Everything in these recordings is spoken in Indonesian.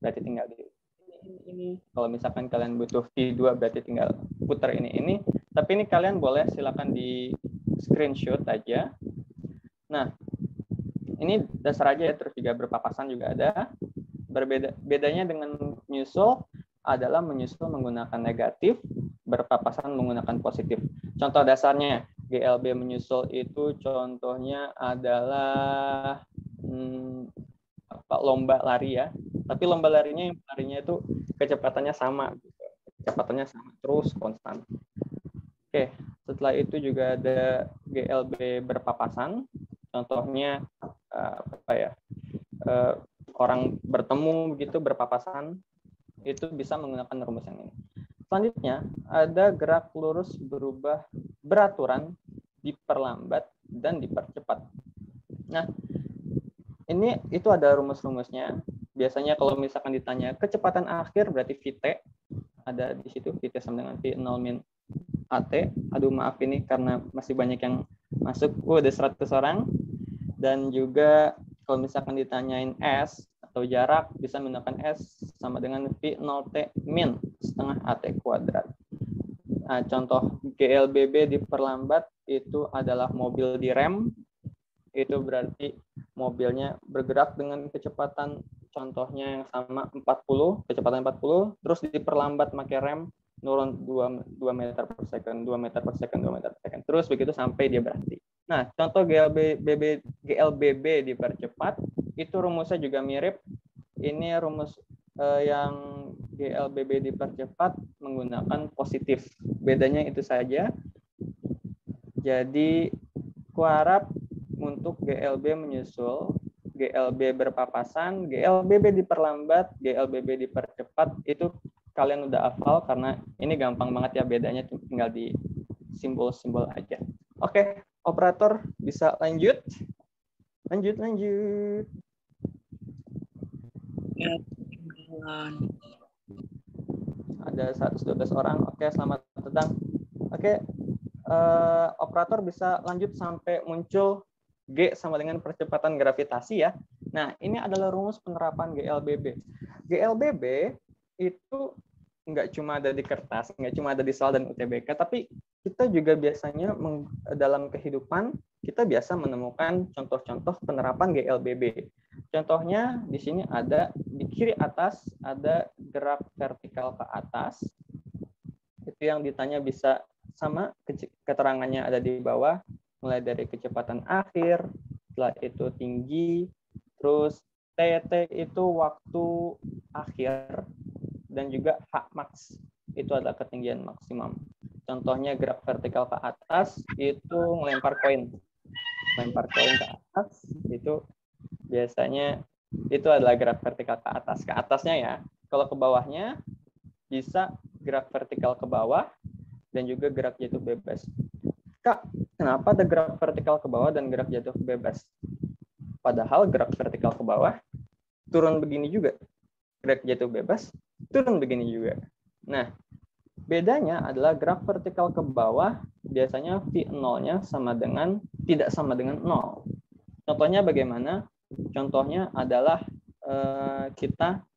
berarti tinggal di ini. Kalau misalkan kalian butuh V2 berarti tinggal putar ini. Tapi ini kalian boleh silakan di screenshot aja. Nah, ini dasar aja ya, terus juga berpapasan juga ada. Bedanya dengan menyusul adalah menyusul menggunakan negatif, berpapasan menggunakan positif. Contoh dasarnya GLB menyusul itu contohnya adalah lomba lari ya. Tapi lomba larinya itu kecepatannya sama, kecepatannya sama terus konstan. Oke, setelah itu juga ada GLB berpapasan. Contohnya orang bertemu begitu berpapasan, itu bisa menggunakan rumus yang ini. Selanjutnya ada gerak lurus berubah beraturan, diperlambat dan dipercepat. Nah, itu ada rumus-rumusnya. Biasanya kalau misalkan ditanya kecepatan akhir berarti VT, ada di situ VT sama dengan V0 min AT. Aduh maaf ini karena masih banyak yang masuk. Ada 100 orang. Dan juga kalau misalkan ditanyain S atau jarak, bisa menggunakan S sama dengan V0T min setengah AT kuadrat. Nah, contoh GLBB diperlambat itu adalah mobil direm. Itu berarti mobilnya bergerak dengan kecepatan contohnya yang sama 40, kecepatan 40, terus diperlambat pakai rem, nurun 2 meter per second, 2 meter per second, 2 meter per second. Terus begitu sampai dia berhenti. Nah, contoh GLBB dipercepat, itu rumusnya juga mirip. Ini rumus yang GLBB dipercepat menggunakan positif. Bedanya itu saja. Jadi, kuharap untuk GLB menyusul, GLB berpapasan, GLBB diperlambat, GLBB dipercepat, itu kalian udah hafal karena ini gampang banget ya, bedanya tinggal di simbol-simbol aja. Oke, operator bisa lanjut. Lanjut. Ada 112 orang. Oke, selamat datang. Oke, operator bisa lanjut sampai muncul G sama dengan percepatan gravitasi ya. Nah, ini adalah rumus penerapan GLBB. GLBB itu nggak cuma ada di kertas, nggak cuma ada di SAL dan UTBK, tapi kita juga biasanya dalam kehidupan, kita biasa menemukan contoh-contoh penerapan GLBB. Contohnya di sini ada di kiri atas ada gerak vertikal ke atas. Itu yang ditanya bisa sama keterangannya ada di bawah, mulai dari kecepatan akhir, setelah itu tinggi, terus TT itu waktu akhir, dan juga H max itu adalah ketinggian maksimum. Contohnya gerak vertikal ke atas itu melempar koin. Lempar koin ke atas itu biasanya itu adalah gerak vertikal ke atas. Ke atasnya ya. Kalau ke bawahnya bisa gerak vertikal ke bawah dan juga gerak jatuh bebas. Kak, kenapa ada gerak vertikal ke bawah dan gerak jatuh bebas? Padahal gerak vertikal ke bawah turun begini juga. Gerak jatuh bebas turun begini juga. Nah, bedanya adalah gerak vertikal ke bawah biasanya V0-nya tidak sama dengan 0. Contohnya bagaimana? Contohnya adalah kita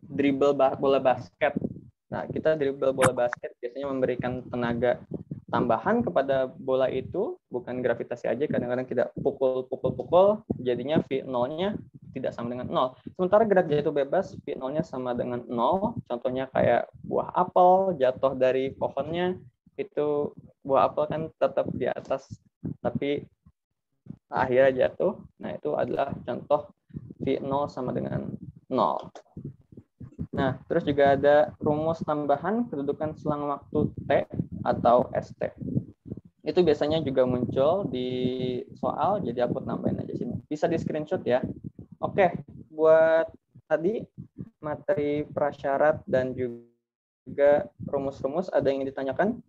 dribble bola basket. Nah, kita dribble bola basket biasanya memberikan tenaga tambahan kepada bola itu, bukan gravitasi aja, kadang-kadang kita pukul, jadinya V0-nya tidak sama dengan 0. Sementara gerak jatuh bebas, V0-nya sama dengan 0. Contohnya kayak buah apel jatuh dari pohonnya, itu buah apel kan tetap di atas, tapi akhirnya jatuh. Nah, itu adalah contoh V0 sama dengan 0. Nah, terus juga ada rumus tambahan kedudukan selang waktu T atau ST. Itu biasanya juga muncul di soal, jadi aku tambahin aja sini. Bisa di screenshot ya. Oke, buat tadi materi prasyarat dan juga rumus-rumus, ada yang ditanyakan?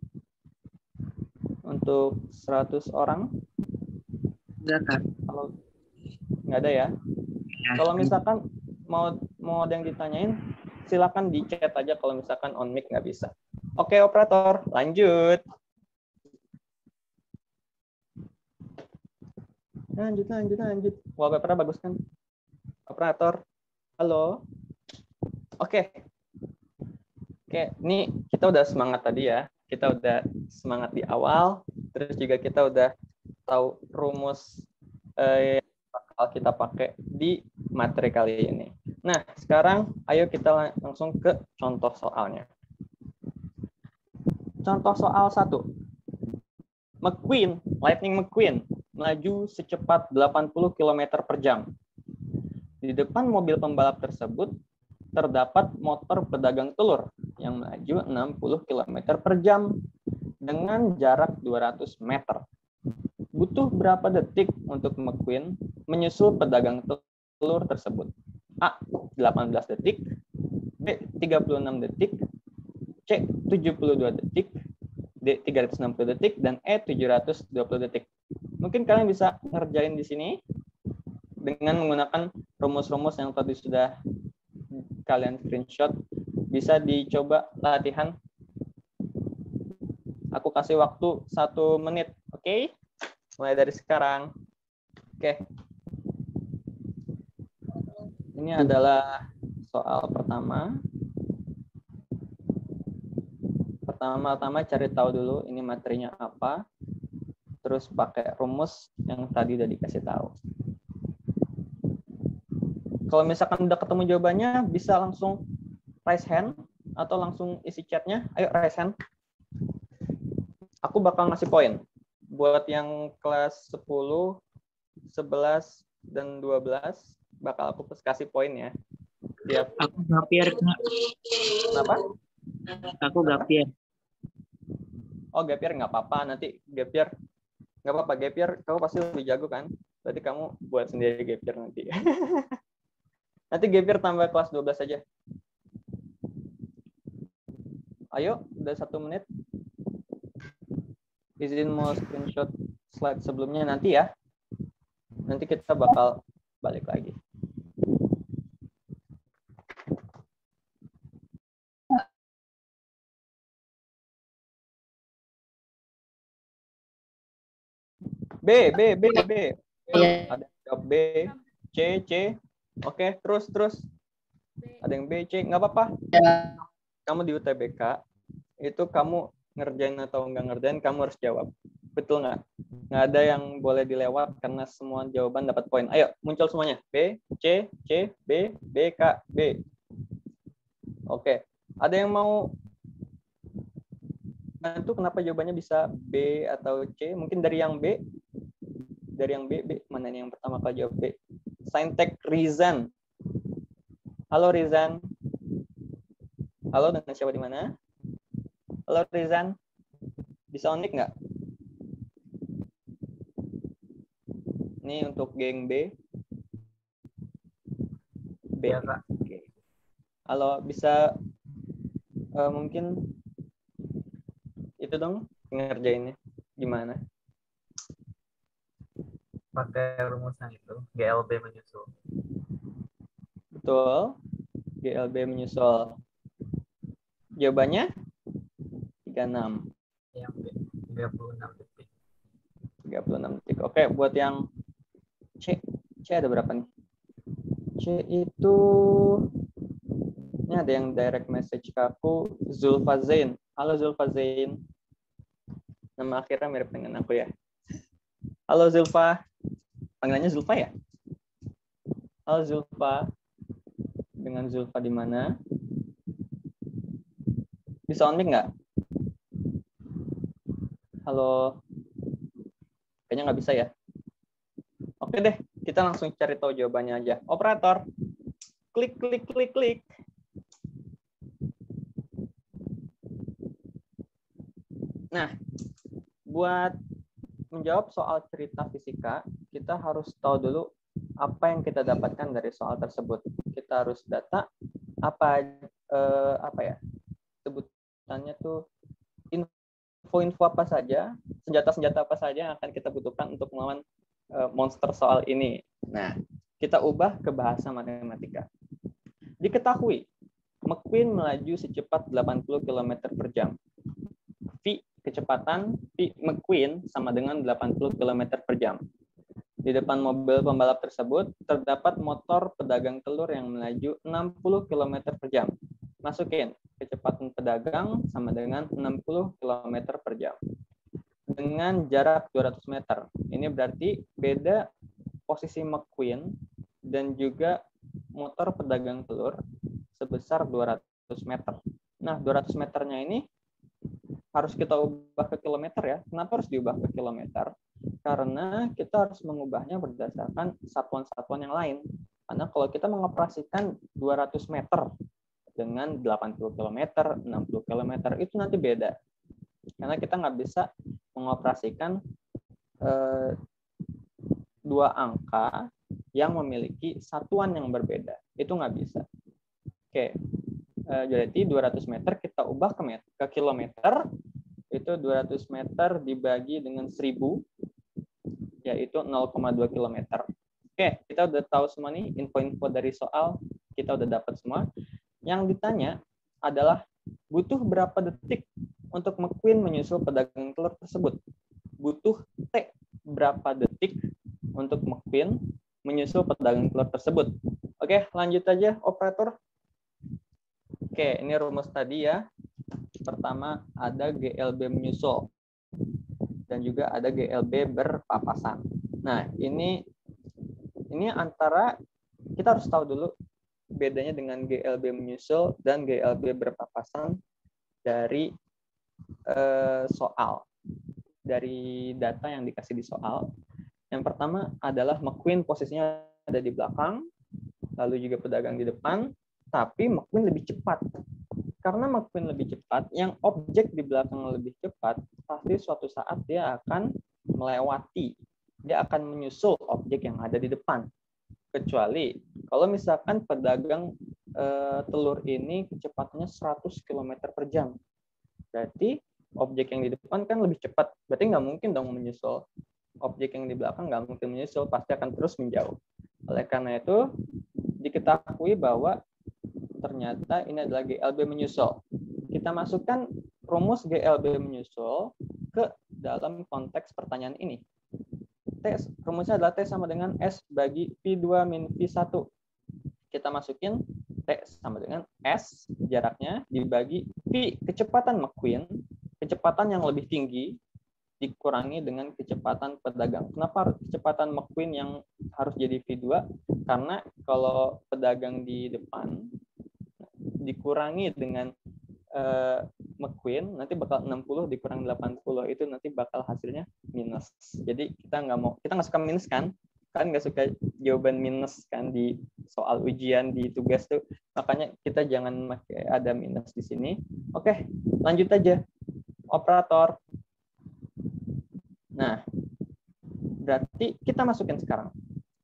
Untuk 100 orang? Kalau nggak ada ya? Kalau misalkan mau ada yang ditanyain, silakan di chat aja kalau misalkan on mic nggak bisa. Oke, operator, lanjut. Lanjut. Wallpaper bagus kan? Operator. Halo. Oke. Oke, ini kita udah semangat tadi ya. Kita udah semangat di awal, terus juga kita udah tahu rumus yang bakal kita pakai di materi kali ini. Nah, sekarang ayo kita langsung ke contoh soalnya. Contoh soal 1. Lightning McQueen, melaju secepat 80 km per jam. Di depan mobil pembalap tersebut terdapat motor pedagang telur yang melaju 60 km per jam dengan jarak 200 meter. Butuh berapa detik untuk McQueen menyusul pedagang telur tersebut? A. 18 detik, B. 36 detik, C. 72 detik, D. 360 detik, dan E. 720 detik. Mungkin kalian bisa ngerjain di sini dengan menggunakan rumus-rumus yang tadi sudah kalian screenshot. Bisa dicoba latihan. Aku kasih waktu 1 menit, oke? Mulai dari sekarang. Oke. Ini adalah soal pertama. Pertama-tama cari tahu dulu ini materinya apa. Terus pakai rumus yang tadi udah dikasih tahu. Kalau misalkan udah ketemu jawabannya, bisa langsung raise hand atau langsung isi chatnya. Ayo raise hand. Aku bakal ngasih poin. Buat yang kelas 10, 11, dan 12, bakal aku kasih poin ya. Aku gapir. Kenapa? Aku gapir. Oh, gapir nggak apa-apa. Nanti gapir nggak apa-apa. Gapir kamu pasti lebih jago kan? Berarti kamu buat sendiri gapir nanti. Nanti gapir tambah kelas 12 aja. Ayo, udah 1 menit. Izin mau screenshot slide sebelumnya nanti ya. Nanti kita bakal balik lagi. B. Ada jawab B, C. Oke, terus. Ada yang B, C, nggak apa-apa. Kamu di UTBK, itu kamu ngerjain atau nggak ngerjain, kamu harus jawab. Betul nggak? Nggak ada yang boleh dilewat karena semua jawaban dapat poin. Ayo, muncul semuanya. B, C, B, K, B. Oke. Ada yang mau bantu kenapa jawabannya bisa B atau C? Mungkin dari yang B. Dari yang B. Mana ini yang pertama kali jawab B? Saintek Rizan. Halo Rizan. Halo, dengan siapa di mana? Halo Rizan. Bisa on-mic nggak? Ini untuk geng B. B. Ya, Kak. Oke. Halo, bisa mungkin itu dong ngerjainnya gimana? Pakai rumusan itu, GLB menyusul. Betul. GLB menyusul. Jawabannya 36. Yang B, 36 detik. 36 detik. Oke, buat yang C. C ada berapa nih? C itu ini ada yang direct message ke aku, Zulfa Zain. Halo Zulfa Zain. Nama akhirnya mirip dengan aku ya. Halo Zulfa. Panggilannya Zulfa ya? Halo Zulfa. Dengan Zulfa di mana? Bisa on mic nggak? Halo. Kayaknya nggak bisa ya. Oke deh, kita langsung cari tahu jawabannya aja. Operator, klik. Nah, buat menjawab soal cerita fisika, kita harus tahu dulu apa yang kita dapatkan dari soal tersebut. Kita harus data apa ya sebutannya tuh, info apa saja, senjata apa saja yang akan kita butuhkan untuk melawan monster soal ini. Nah, kita ubah ke bahasa matematika. Diketahui, McQueen melaju secepat 80 km per jam. V, kecepatan V McQueen sama dengan 80 km per jam. Di depan mobil pembalap tersebut terdapat motor pedagang telur yang melaju 60 km per jam. Masukin kecepatan pedagang sama dengan 60 km per jam. Dengan jarak 200 meter. Ini berarti beda posisi McQueen dan juga motor pedagang telur sebesar 200 meter. Nah, 200 meternya ini harus kita ubah ke kilometer ya. Kenapa harus diubah ke kilometer? Karena kita harus mengubahnya berdasarkan satuan-satuan yang lain. Karena kalau kita mengoperasikan 200 meter dengan 80 km, 60 km, itu nanti beda. Karena kita nggak bisa mengoperasikan dua angka yang memiliki satuan yang berbeda. Itu nggak bisa. Oke. Jadi 200 meter kita ubah ke kilometer, itu 200 meter dibagi dengan 1000, yaitu 0,2 km. Oke, kita udah tahu semua nih, info-info dari soal, kita udah dapat semua. Yang ditanya adalah, butuh berapa detik untuk McQueen menyusul pedagang telur tersebut? Butuh T berapa detik untuk McQueen menyusul pedagang telur tersebut? Oke, lanjut aja, operator. Oke, ini rumus tadi ya. Pertama ada GLB menyusul dan juga ada GLB berpapasan. Nah, ini antara kita harus tahu dulu bedanya dengan GLB menyusul dan GLB berpapasan dari soal, dari data yang dikasih di soal. Yang pertama adalah McQueen posisinya ada di belakang, lalu juga pedagang di depan, tapi McQueen lebih cepat. Karena McQueen lebih cepat, yang objek di belakang lebih cepat, pasti suatu saat dia akan melewati, dia akan menyusul objek yang ada di depan. Kecuali kalau misalkan pedagang telur ini kecepatannya 100 km per jam. Berarti objek yang di depan kan lebih cepat. Berarti nggak mungkin dong menyusul. Objek yang di belakang nggak mungkin menyusul, pasti akan terus menjauh. Oleh karena itu, diketahui bahwa ternyata ini adalah GLB menyusul. Kita masukkan rumus GLB menyusul ke dalam konteks pertanyaan ini. Rumusnya adalah T sama dengan S bagi P2 min P1. Kita masukin T sama dengan S, jaraknya, dibagi P, kecepatan McQueen, kecepatan yang lebih tinggi, dikurangi dengan kecepatan pedagang. Kenapa kecepatan McQueen yang harus jadi V2? Karena kalau pedagang di depan dikurangi dengan McQueen, nanti bakal 60 dikurangi 80, itu nanti bakal hasilnya minus. Jadi kita nggak suka minus kan nggak suka jawaban minus kan di soal ujian, di tugas tuh, makanya kita jangan pakai ada minus di sini. Oke, lanjut aja operator. Nah, berarti kita masukin sekarang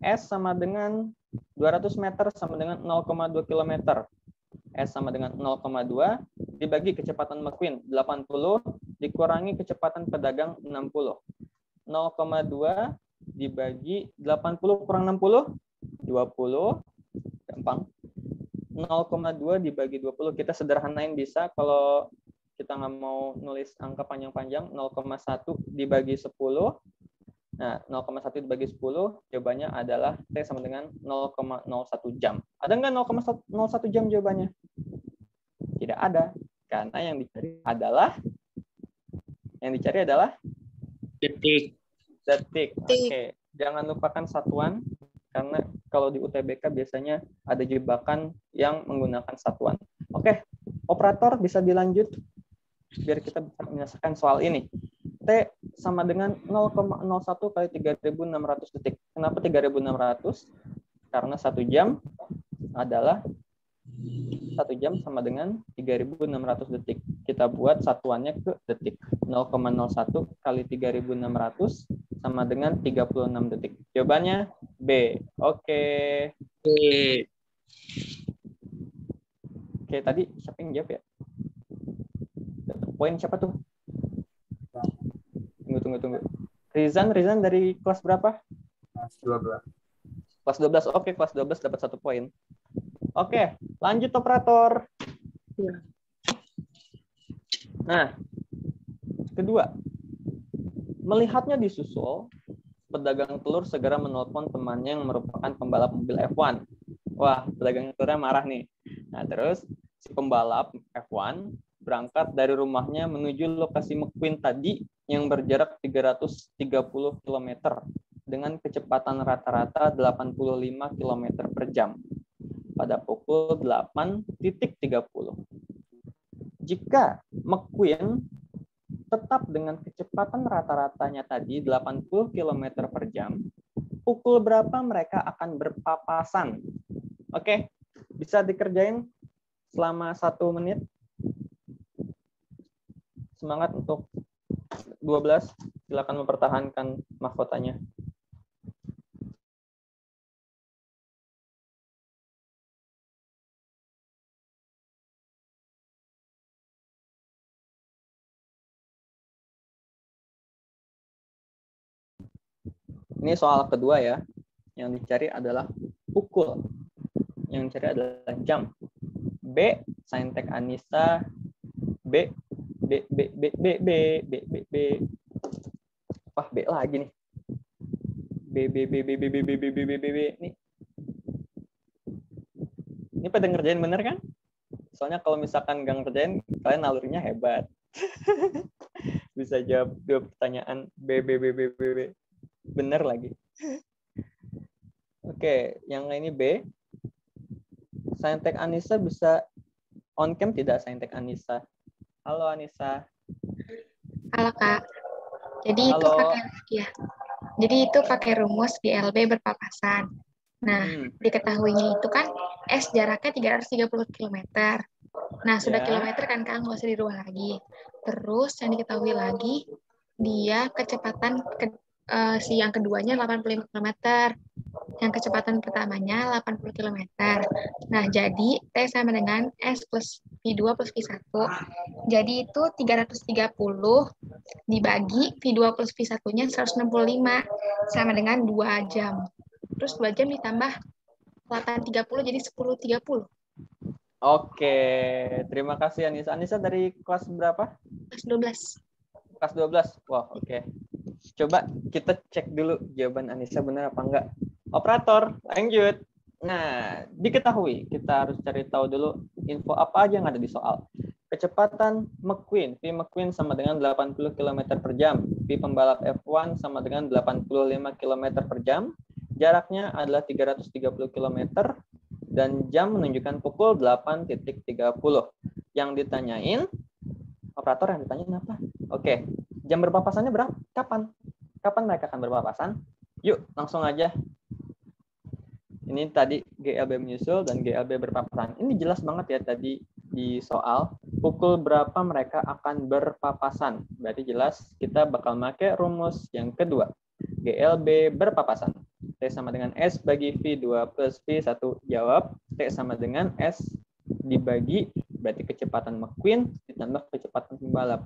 S sama dengan 200 meter sama dengan 0,2 km. S sama dengan 0,2 dibagi kecepatan McQueen 80 dikurangi kecepatan pedagang 60. 0,2 dibagi 80 kurang 60, 20. Gampang. 0,2 dibagi 20. Kita sederhanain bisa kalau kita nggak mau nulis angka panjang-panjang. 0,1 dibagi 10. Nah, 0,1 dibagi 10, jawabannya adalah T sama dengan 0,01 jam. Ada nggak 0,01 jam jawabannya? Tidak ada. Karena yang dicari adalah detik. Oke. Jangan lupakan satuan, karena kalau di UTBK biasanya ada jebakan yang menggunakan satuan. Oke, operator bisa dilanjut biar kita bisa menyelesaikan soal ini. T sama dengan 0,01 kali 3.600 detik. Kenapa 3.600? Karena 1 jam adalah 1 jam sama dengan 3.600 detik. Kita buat satuannya ke detik. 0,01 kali 3.600 sama dengan 36 detik. Jawabannya B. Oke. Oke, tadi siapa yang jawab ya? Dapat poin siapa tuh? Tunggu. Rizan dari kelas berapa? Kelas 12. Kelas 12. Oke, kelas 12 dapat 1 poin. Oke, lanjut operator. Nah, kedua, melihatnya disusul, pedagang telur segera menelpon temannya yang merupakan pembalap mobil F1. Wah, pedagang telurnya marah nih. Nah, terus si pembalap F1 berangkat dari rumahnya menuju lokasi McQueen tadi yang berjarak 330 km dengan kecepatan rata-rata 85 km per jam pada pukul 8.30. Jika McQueen tetap dengan kecepatan rata-ratanya tadi 80 km per jam, pukul berapa mereka akan berpapasan? Oke, bisa dikerjain selama 1 menit. Semangat untuk 12, silakan mempertahankan mahkotanya. Ini soal kedua ya. Yang dicari adalah pukul. Yang dicari adalah jam. B, Saintek Anissa. B. Wah, B lagi nih. B. Ini pada ngerjain bener kan? Soalnya kalau misalkan nggak ngerjain, kalian nalurinya hebat. Bisa jawab 2 pertanyaan B. Bener lagi. Oke, yang ini B. Saintek Anissa bisa on cam tidak, Saintek Anissa? Halo Anissa. Halo Kak. Jadi itu pakai rumus GLB berpapasan. Nah, diketahuinya itu kan S jaraknya 330 km. Nah, sudah kilometer kan Kak, nggak usah dirubah lagi. Terus yang diketahui lagi, dia kecepatan si yang keduanya 85 km. Yang kecepatan pertamanya 80 km. Nah, jadi T sama dengan S plus V2 plus V1. Jadi itu 330 dibagi V2 plus V1-nya 165 sama dengan 2 jam. Terus 2 jam ditambah 8.30 jadi 10.30. Oke, terima kasih Anissa. Anissa dari kelas berapa? Kelas 12. Kelas 12. Wah, oke. Coba kita cek dulu jawaban Anissa benar apa enggak. Operator, lanjut. Nah, diketahui, kita harus cari tahu dulu info apa aja yang ada di soal. Kecepatan McQueen, V McQueen sama dengan 80 km per jam. V pembalap F1 sama dengan 85 km per jam. Jaraknya adalah 330 km. Dan jam menunjukkan pukul 8.30. Yang ditanyain, operator yang ditanyain apa? Oke, jam berpapasannya berapa? Kapan? Kapan mereka akan berpapasan? Yuk, langsung aja. Ini tadi GLB menyusul dan GLB berpapasan. Ini jelas banget ya tadi di soal. Pukul berapa mereka akan berpapasan? Berarti jelas kita bakal pakai rumus yang kedua. GLB berpapasan. T sama dengan S bagi V2 plus V1. Jawab. T sama dengan S dibagi, berarti kecepatan McQueen ditambah kecepatan pembalap.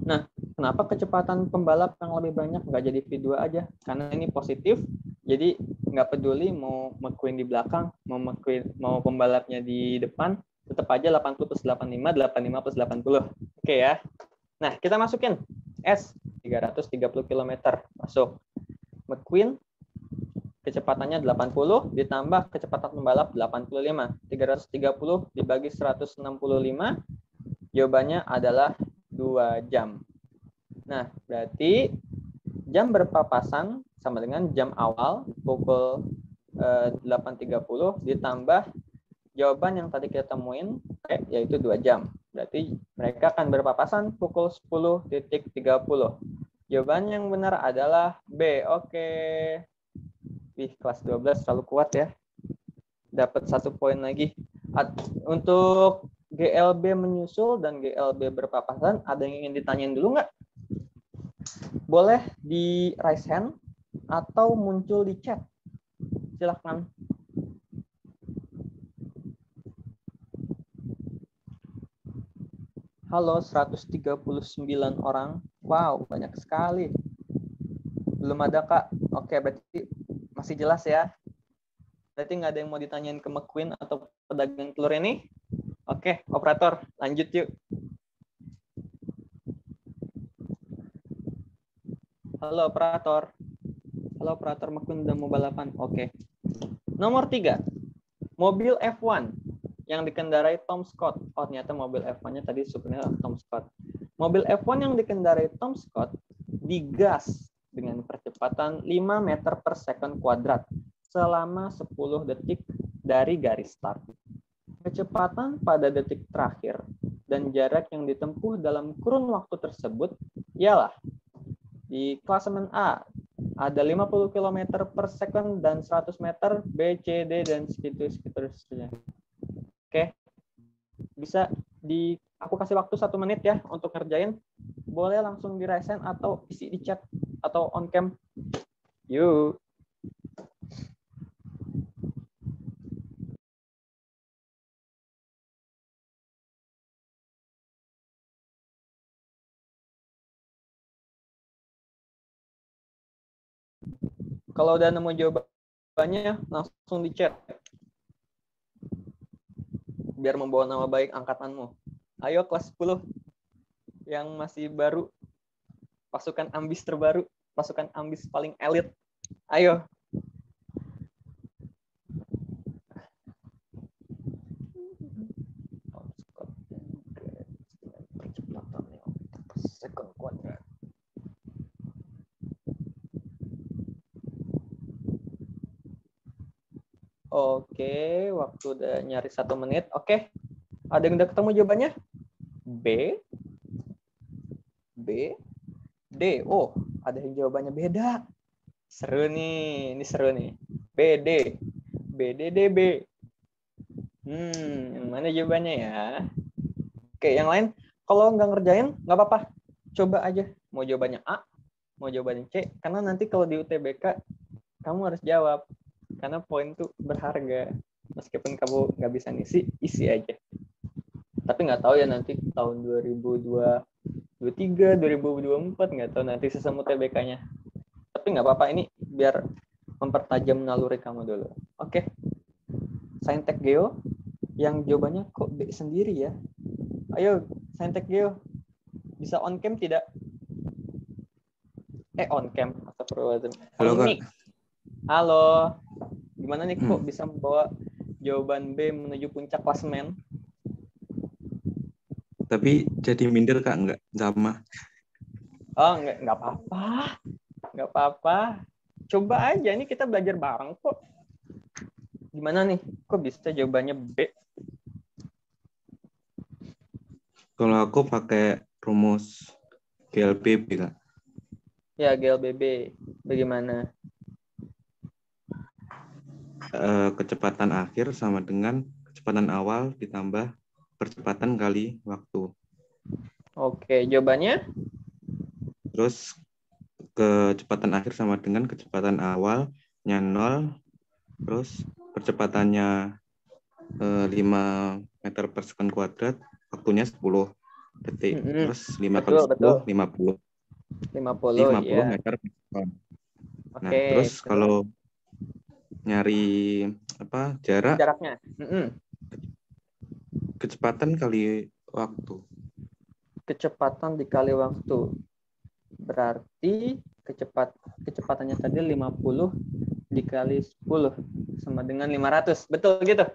Nah, kenapa kecepatan pembalap yang lebih banyak nggak jadi V2 aja? Karena ini positif, jadi nggak peduli mau McQueen di belakang, mau pembalapnya di depan, tetap aja 80 plus 85, 85 plus 80. Oke ya. Nah, kita masukin S 330 km. Masuk. McQueen kecepatannya 80 ditambah kecepatan pembalap 85. 330 dibagi 165, jawabannya adalah 2 jam. Nah, berarti jam berpapasan sama dengan jam awal pukul 8.30 ditambah jawaban yang tadi kita temuin, yaitu 2 jam. Berarti mereka akan berpapasan pukul 10.30. Jawaban yang benar adalah B. Oke. Kelas 12 terlalu kuat ya. Dapat 1 poin lagi. Untuk GLB menyusul dan GLB berpapasan, ada yang ingin ditanyain dulu nggak? Boleh di raise hand atau muncul di chat. Silakan. Halo, 139 orang. Wow, banyak sekali. Belum ada, Kak. Oke, berarti masih jelas ya. Berarti nggak ada yang mau ditanyain ke McQueen atau pedagang telur ini? Oke, operator, lanjut yuk. Halo, operator. Halo operator Makun udah mau balapan. Oke. Nomor 3. Mobil F1 yang dikendarai Tom Scott. Oh, ternyata mobil F1-nya tadi supirnya Tom Scott. Mobil F1 yang dikendarai Tom Scott digas dengan percepatan 5 meter per second kuadrat selama 10 detik dari garis start. Kecepatan pada detik terakhir dan jarak yang ditempuh dalam kurun waktu tersebut ialah di klasemen A ada 50 km per second dan 100 meter, B, C, D, dan seterusnya. Oke, bisa aku kasih waktu 1 menit ya untuk ngerjain. Boleh langsung di resen atau isi di chat atau on cam. Yuk. Kalau udah nemu jawabannya, langsung di chat. Biar membawa nama baik angkatanmu. Ayo kelas 10 yang masih baru, pasukan ambis terbaru, pasukan ambis paling elit. Ayo. Oke, waktu udah nyari 1 menit. Oke, ada yang udah ketemu jawabannya? B, D. Oh, ada yang jawabannya beda. Seru nih, ini seru nih. B, D, D, B. Yang mana jawabannya ya? Oke, yang lain kalau nggak ngerjain nggak apa-apa. Coba aja. Mau jawabannya A, mau jawabannya C. Karena nanti kalau di UTBK kamu harus jawab. Karena poin tuh berharga. Meskipun kamu nggak bisa ngisi, isi aja. Tapi nggak tahu ya nanti tahun 2023, 2024 nggak tahu nanti sistem UTBK-nya. Tapi nggak apa-apa, ini biar mempertajam naluri kamu dulu. Oke. Saintek Geo yang jawabannya kok B sendiri ya? Ayo, Saintek Geo. Bisa on cam tidak? On cam. Astagfirullahaladzim. Halo, Kak. Halo. Gimana nih kok bisa membawa jawaban B menuju puncak klasemen? Tapi jadi minder, Kak, nggak sama. Oh, nggak apa-apa. Nggak apa-apa. Coba aja, nih kita belajar bareng kok. Gimana nih? Kok bisa jawabannya B? Kalau aku pakai rumus GLBB, Kak. Ya, GLBB. Bagaimana? Kecepatan akhir sama dengan kecepatan awal ditambah percepatan kali waktu. Oke, jawabannya? Terus kecepatan akhir sama dengan kecepatan awalnya 0, terus percepatannya 5 meter per second kuadrat, waktunya 10 detik. Terus 5 kali 10, 50. 50 ya. meter per second. Nah, Oke, terus kalau nyari jaraknya, kecepatan kali waktu. Kecepatan dikali waktu. Berarti kecepatannya tadi 50 dikali 10 sama dengan 500. Betul gitu?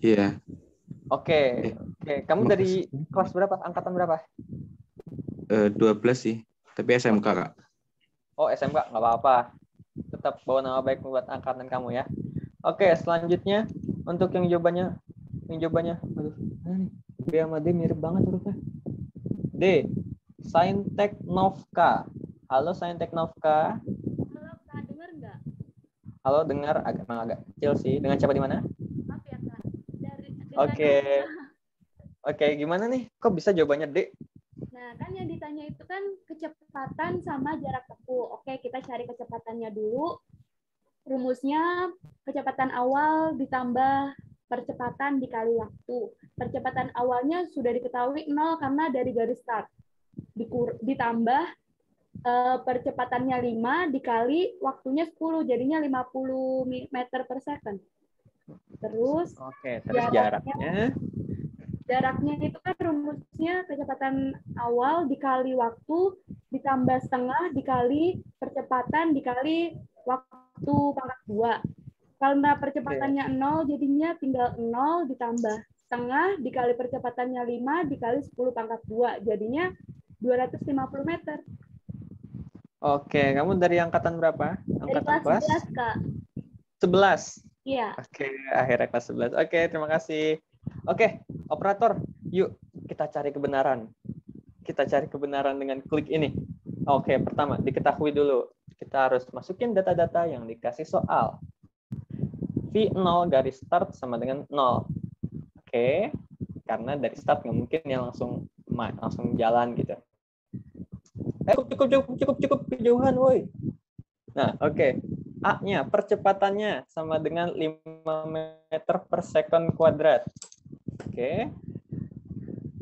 Iya. Oke. Kamu dari kelas berapa? Angkatan berapa? 12 sih. Tapi SMK, Kak. Oh, SMK. Nggak apa-apa. Tetap bawa nama baik buat angkatan kamu ya. Oke, selanjutnya untuk yang jawabannya, aduh, B sama D mirip banget hurufnya. D, Saintek Novka. Halo Saintek Novka. Halo Kak, dengar nggak? Halo, dengar, agak kecil sih. Dengan siapa di mana? Maaf ya Kak. Oke, gimana nih? Kok bisa jawabannya D? Nah, kan yang ditanya itu kan kecepatan sama jarak tempuh. Oke, kita cari kecepatannya dulu. Rumusnya kecepatan awal ditambah percepatan dikali waktu. Percepatan awalnya sudah diketahui 0 karena dari garis start. Ditambah percepatannya 5 dikali waktunya 10, jadinya 50 meter per second. Terus, jaraknya itu kan rumusnya kecepatan awal dikali waktu ditambah setengah dikali percepatan dikali waktu pangkat 2. Karena percepatannya 0, jadinya tinggal 0 ditambah setengah dikali percepatannya 5 dikali 10 pangkat 2. Jadinya 250 meter. Oke, kamu dari angkatan berapa? Dari Angkatan kelas 11, Kak. 11. Iya. Oke, akhirnya kelas 11. Oke, terima kasih. Oke, operator, yuk kita cari kebenaran. Kita cari kebenaran dengan klik ini. Oke, pertama, diketahui dulu. Kita harus masukin data-data yang dikasih soal. V0 garis start sama dengan 0. Oke, karena dari start nggak mungkin ya langsung jalan gitu. Cukup kejauhan, woi. Nah, oke. A-nya, percepatannya sama dengan 5 meter per second kuadrat. Oke.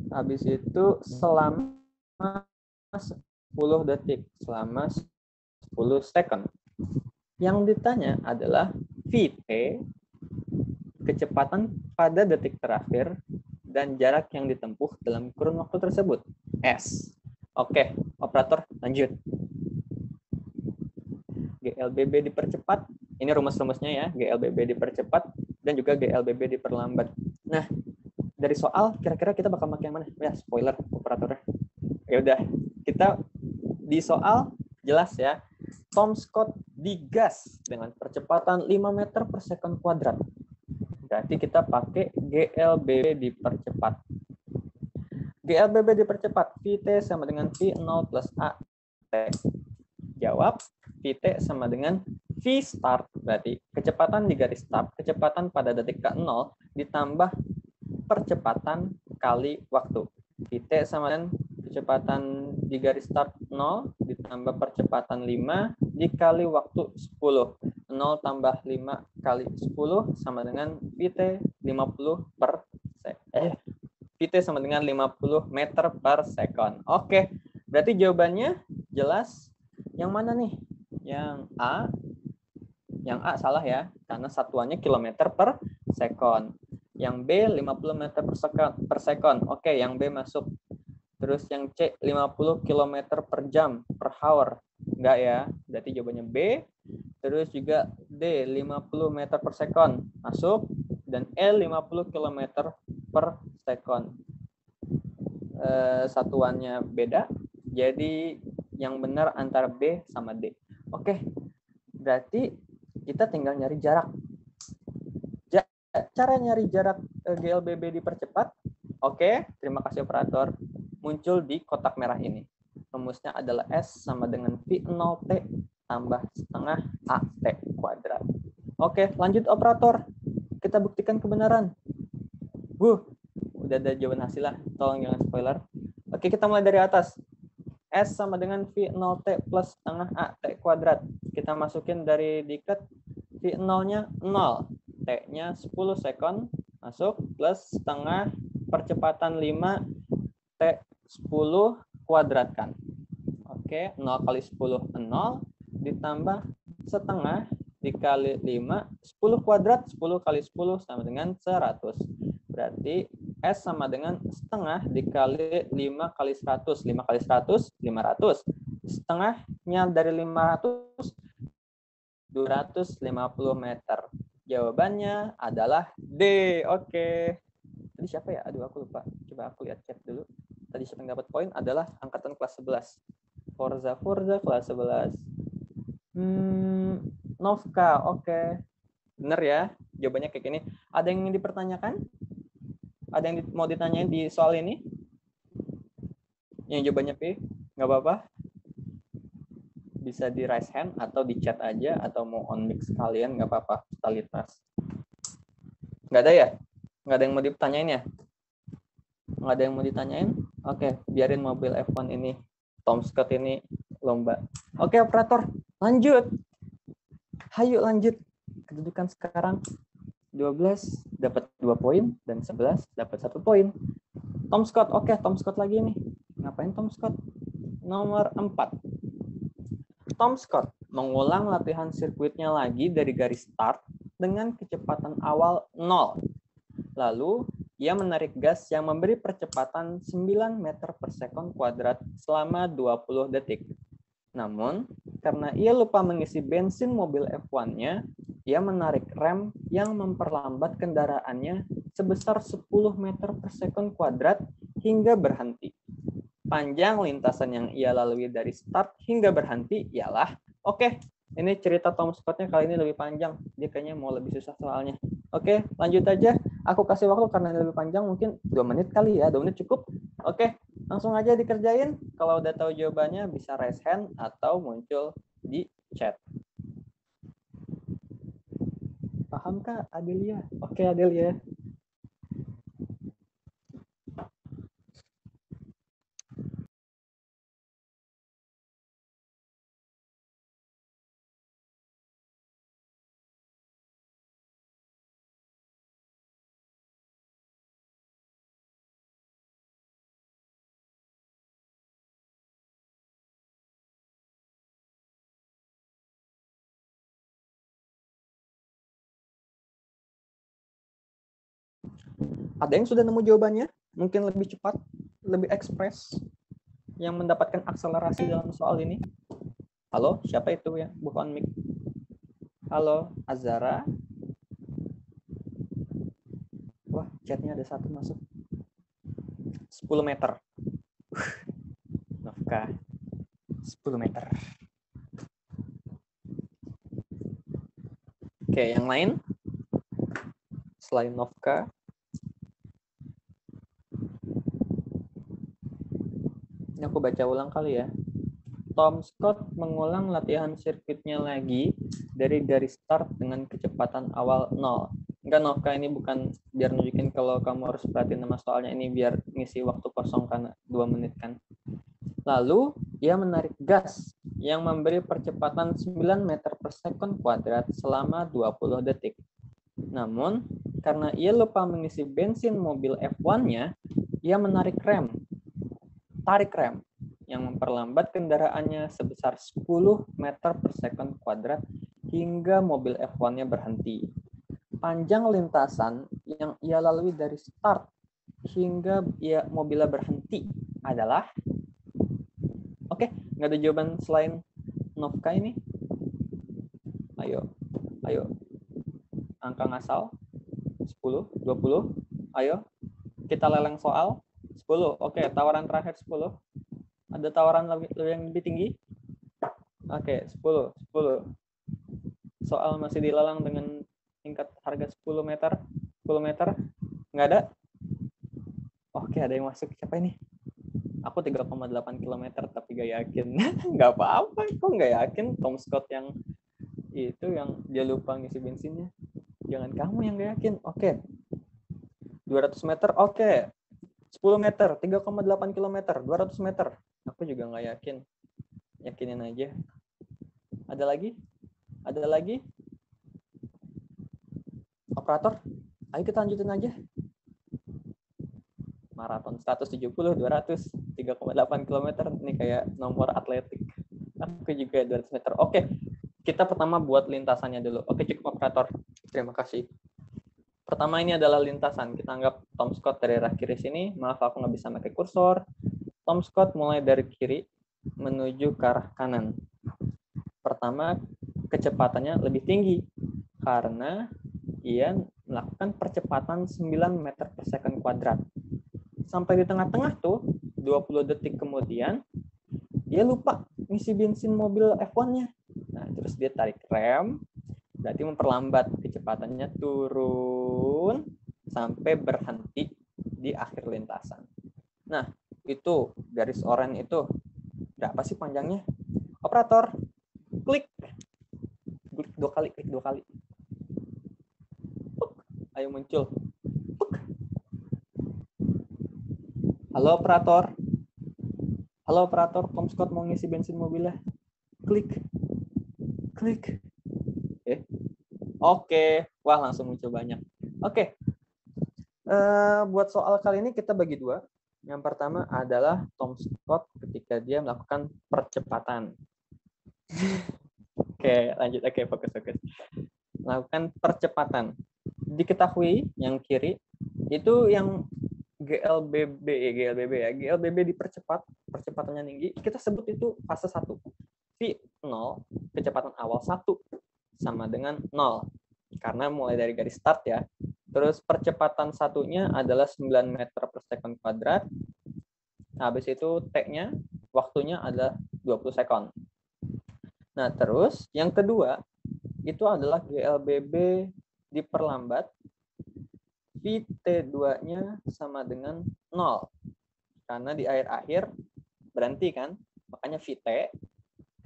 Habis itu selama 10 detik, selama 10 second. Yang ditanya adalah VT, kecepatan pada detik terakhir, dan jarak yang ditempuh dalam kurun waktu tersebut, S. Oke, operator, lanjut. GLBB dipercepat, ini rumus-rumusnya ya, GLBB dipercepat, dan juga GLBB diperlambat. Nah, dari soal, kira-kira kita bakal pakai yang mana? Ya, spoiler, operatornya. Ya udah, kita di soal, jelas ya, Tom Scott digas dengan percepatan 5 meter per second kuadrat. Berarti kita pakai GLBB dipercepat. GLBB dipercepat, VT sama dengan V0 plus AT. Jawab, VT sama dengan V start, berarti kecepatan di garis start, kecepatan pada detik ke-0 ditambah percepatan kali waktu. VT sama dengan kecepatan di garis start 0 ditambah percepatan 5 dikali waktu 10. 0 tambah 5 kali 10 sama dengan VT 50 per VT sama dengan 50 meter per second. Oke, berarti jawabannya jelas. Yang mana nih? Yang A. Yang A salah ya, karena satuannya kilometer per second. Yang B 50 meter per second. Oke, yang B masuk. Terus yang C 50 km per jam per hour. Enggak ya, berarti jawabannya B. Terus juga D 50 meter per second masuk, dan E 50 km per second. Satuannya beda, jadi yang benar antara B sama D. Oke, berarti kita tinggal nyari jarak. Cara nyari jarak GLBB dipercepat. Oke, terima kasih operator. Muncul di kotak merah ini. Rumusnya adalah S sama dengan V0T tambah setengah AT kuadrat. Oke, lanjut operator. Kita buktikan kebenaran. Udah ada jawaban hasil lah. Tolong jangan spoiler. Oke, kita mulai dari atas. S sama dengan V0T plus setengah AT kuadrat. Kita masukin dari diket. V0-nya 0. T-nya 10 second. Masuk. Plus setengah percepatan 5. T10 kuadratkan. Oke, 0 kali 10, 0. Ditambah setengah dikali 5. 10 kuadrat. 10 kali 10 sama dengan 100. Berarti S sama dengan setengah dikali 5 kali 100. 5 kali 100, 500. Setengahnya dari 500, 250 meter. Jawabannya adalah D. Oke. Tadi siapa ya? Aduh, aku lupa. Coba aku lihat chat dulu. Tadi siapa yang dapat poin adalah angkatan kelas 11. Forza kelas 11. Novka, oke. Bener ya? Jawabannya kayak gini. Ada yang ingin dipertanyakan? Ada yang mau ditanyain di soal ini? Yang jawabannya P? Nggak apa-apa? Bisa di raise hand atau di chat aja, atau mau on mic sekalian, nggak apa-apa. Totalitas. Nggak ada ya? Nggak ada yang mau ditanyain ya? Nggak ada yang mau ditanyain? Oke, biarin mobil F1 ini, Tom Scott ini lomba. Oke, operator, lanjut. Hayu lanjut. Kedudukan sekarang 12 dapat 2 poin dan 11 dapat 1 poin. Tom Scott, oke, Tom Scott lagi nih. Ngapain Tom Scott? Nomor 4. Tom Scott mengulang latihan sirkuitnya lagi dari garis start dengan kecepatan awal 0. Lalu ia menarik gas yang memberi percepatan 9 meter per sekon kuadrat selama 20 detik. Namun, karena ia lupa mengisi bensin mobil F1-nya, ia menarik rem yang memperlambat kendaraannya sebesar 10 meter per sekon kuadrat hingga berhenti. Panjang lintasan yang ia lalui dari start hingga berhenti ialah, oke, ini cerita Tom Scott-nya kali ini lebih panjang. Dia kayaknya mau lebih susah soalnya. Oke, lanjut aja. Aku kasih waktu karena ini lebih panjang, mungkin 2 menit kali ya. 2 menit cukup. Oke, langsung aja dikerjain. Kalau udah tahu jawabannya, bisa raise hand atau muncul di chat. Paham Kak, Adelia? Oke, Adelia. Ada yang sudah nemu jawabannya? Mungkin lebih cepat, lebih ekspres, yang mendapatkan akselerasi dalam soal ini? Halo, siapa itu ya? Bukan mic. Halo, Azara. Wah, chatnya ada satu masuk. 10 meter. Nafkah. 10 meter. Oke, yang lain? Selain Novka. Ini aku baca ulang kali ya. Tom Scott mengulang latihan sirkuitnya lagi dari garis start dengan kecepatan awal 0. Enggak, Novka, ini bukan biar nunjukin kalau kamu harus perhatiin nama soalnya. Ini biar ngisi waktu kosong karena 2 menit kan. Lalu, ia menarik gas yang memberi percepatan 9 meter per sekon kuadrat selama 20 detik. Namun, karena ia lupa mengisi bensin mobil F1-nya, ia menarik rem. Tarik rem yang memperlambat kendaraannya sebesar 10 meter per sekon kuadrat hingga mobil F1-nya berhenti. Panjang lintasan yang ia lalui dari start hingga mobilnya berhenti adalah, oke, nggak ada jawaban selain Novka ini. Ayo, angka ngasal 10, 20, ayo kita leleng soal. 10. Oke, tawaran terakhir 10. Ada tawaran yang lebih tinggi? Oke, 10. Soal masih dilelang dengan tingkat harga 10 meter. 10 meter? Nggak ada? Oke, ada yang masuk. Siapa ini? Aku 3,8 km tapi gak yakin. Nggak apa-apa. Kok nggak yakin? Tom Scott yang itu yang dia lupa ngisi bensinnya. Jangan kamu yang nggak yakin. Oke. 200 meter. Oke. 10 meter, 3,8 km, 200 meter. Aku juga nggak yakin. Yakinin aja. Ada lagi? Ada lagi? Operator, ayo kita lanjutin aja. Maraton 170, 200, 3,8 km. Ini kayak nomor atletik. Aku juga 200 meter. Oke, kita pertama buat lintasannya dulu. Oke, cukup operator. Terima kasih. Pertama ini adalah lintasan. Kita anggap Tom Scott dari arah kiri sini. Maaf aku nggak bisa pakai kursor. Tom Scott mulai dari kiri menuju ke arah kanan. Pertama, kecepatannya lebih tinggi karena ia melakukan percepatan 9 meter per second kuadrat. Sampai di tengah-tengah tuh, 20 detik kemudian, dia lupa ngisi bensin mobil F1-nya. Nah, terus dia tarik rem, berarti memperlambat, kecepatannya turun sampai berhenti di akhir lintasan. Nah, itu garis oranye itu berapa sih panjangnya? Operator, klik 2 kali, klik 2 kali. Ayo muncul. Halo operator. Halo operator, Tom Scott mau ngisi bensin mobilnya. Klik. Oke. Wah, langsung muncul banyak. Oke. Buat soal kali ini kita bagi 2. Yang pertama adalah Tom Scott ketika dia melakukan percepatan. Oke, lanjut. Oke, fokus. Melakukan percepatan. Diketahui yang kiri Itu yang GLBB ya. GLBB dipercepat, percepatannya tinggi. Kita sebut itu fase 1. V0, kecepatan awal 1 sama dengan 0. Karena mulai dari garis start ya. Terus percepatan satunya adalah 9 meter per second kuadrat. Habis itu T-nya, waktunya adalah 20 sekon. Nah, terus yang kedua, itu adalah GLBB diperlambat. VT2-nya sama dengan 0. Karena di akhir-akhir berhenti kan? Makanya VT,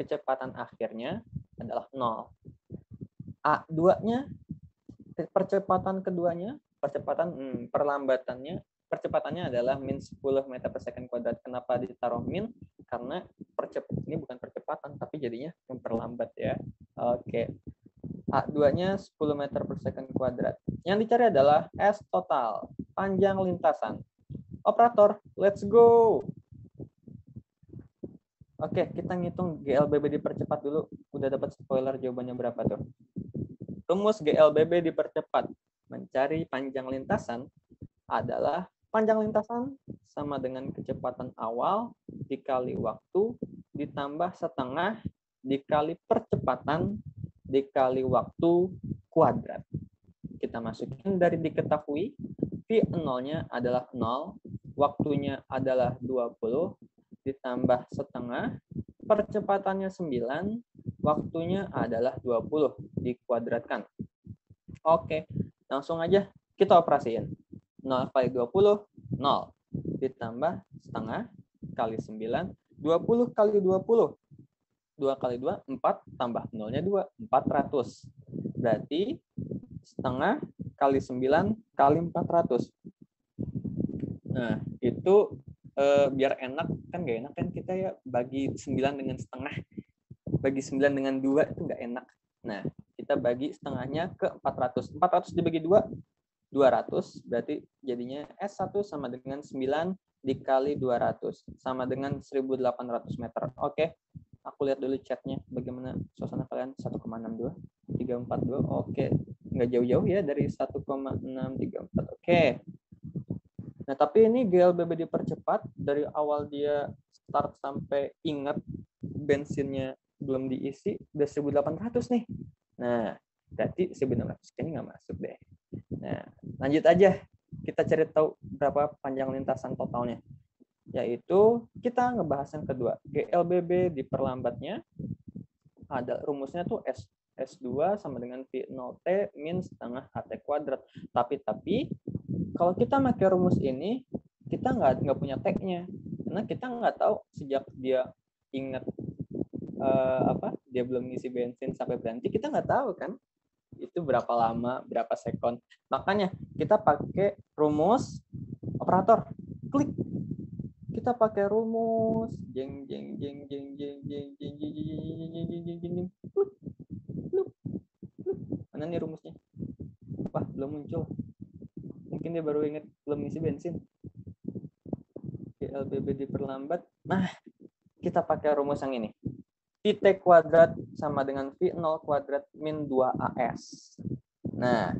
kecepatan akhirnya adalah 0. A2-nya, percepatan keduanya, percepatannya adalah min 10 meter per second kuadrat. Kenapa ditaruh min? Karena ini bukan percepatan, tapi jadinya memperlambat ya. Oke. A2-nya 10 meter per second kuadrat. Yang dicari adalah S total, panjang lintasan. Operator, let's go. Oke, kita ngitung GLBB dipercepat dulu. Udah dapat spoiler jawabannya berapa tuh? Rumus GLBB dipercepat mencari panjang lintasan adalah panjang lintasan sama dengan kecepatan awal dikali waktu ditambah setengah dikali percepatan dikali waktu kuadrat. Kita masukin dari diketahui, V0-nya adalah 0, waktunya adalah 20, ditambah setengah, percepatannya 9, waktunya adalah 20, dikuadratkan. Oke, langsung aja kita operasiin. 0 kali 20, 0. Ditambah setengah kali 9, 20 kali 20. 2 kali 2, 4, tambah 0-nya 2, 400. Berarti setengah kali 9 kali 400. Nah, itu biar enak, kan nggak enak kan kita ya bagi 9 dengan setengah. Bagi 9 dengan 2 itu nggak enak. Nah, kita bagi setengahnya ke 400. 400 dibagi 2, 200. Berarti jadinya S1 sama dengan 9 dikali 200. Sama dengan 1.800 meter. Oke. Aku lihat dulu chatnya, bagaimana suasana kalian. 1,62, 342, oke. Nggak jauh-jauh ya dari 1,634, oke. Nah, tapi ini GLBB dipercepat, dari awal dia start sampai ingat bensinnya belum diisi, udah 1.800 nih. Nah, berarti 1.600 ini nggak masuk deh. Nah, lanjut aja. Kita cari tahu berapa panjang lintasan totalnya. Yaitu kita ngebahas yang kedua, GLBB diperlambatnya ada rumusnya tuh S2 sama dengan V0T min setengah HT kuadrat. Tapi kalau kita pakai rumus ini, kita nggak punya tag-nya, karena kita nggak tahu sejak dia ingat dia belum ngisi bensin sampai berhenti, kita nggak tahu kan itu berapa lama, berapa sekon. Makanya kita pakai rumus operator klik. Kita pakai rumus jeng jeng jeng jeng jeng jeng jeng jeng jeng jeng jeng. Mana nih rumusnya? Wah, belum muncul. Mungkin dia baru ingat belum ngisi bensin. GLBB diperlambat. Nah, kita pakai rumus yang ini. VT kuadrat sama dengan V0 kuadrat min 2AS. Nah,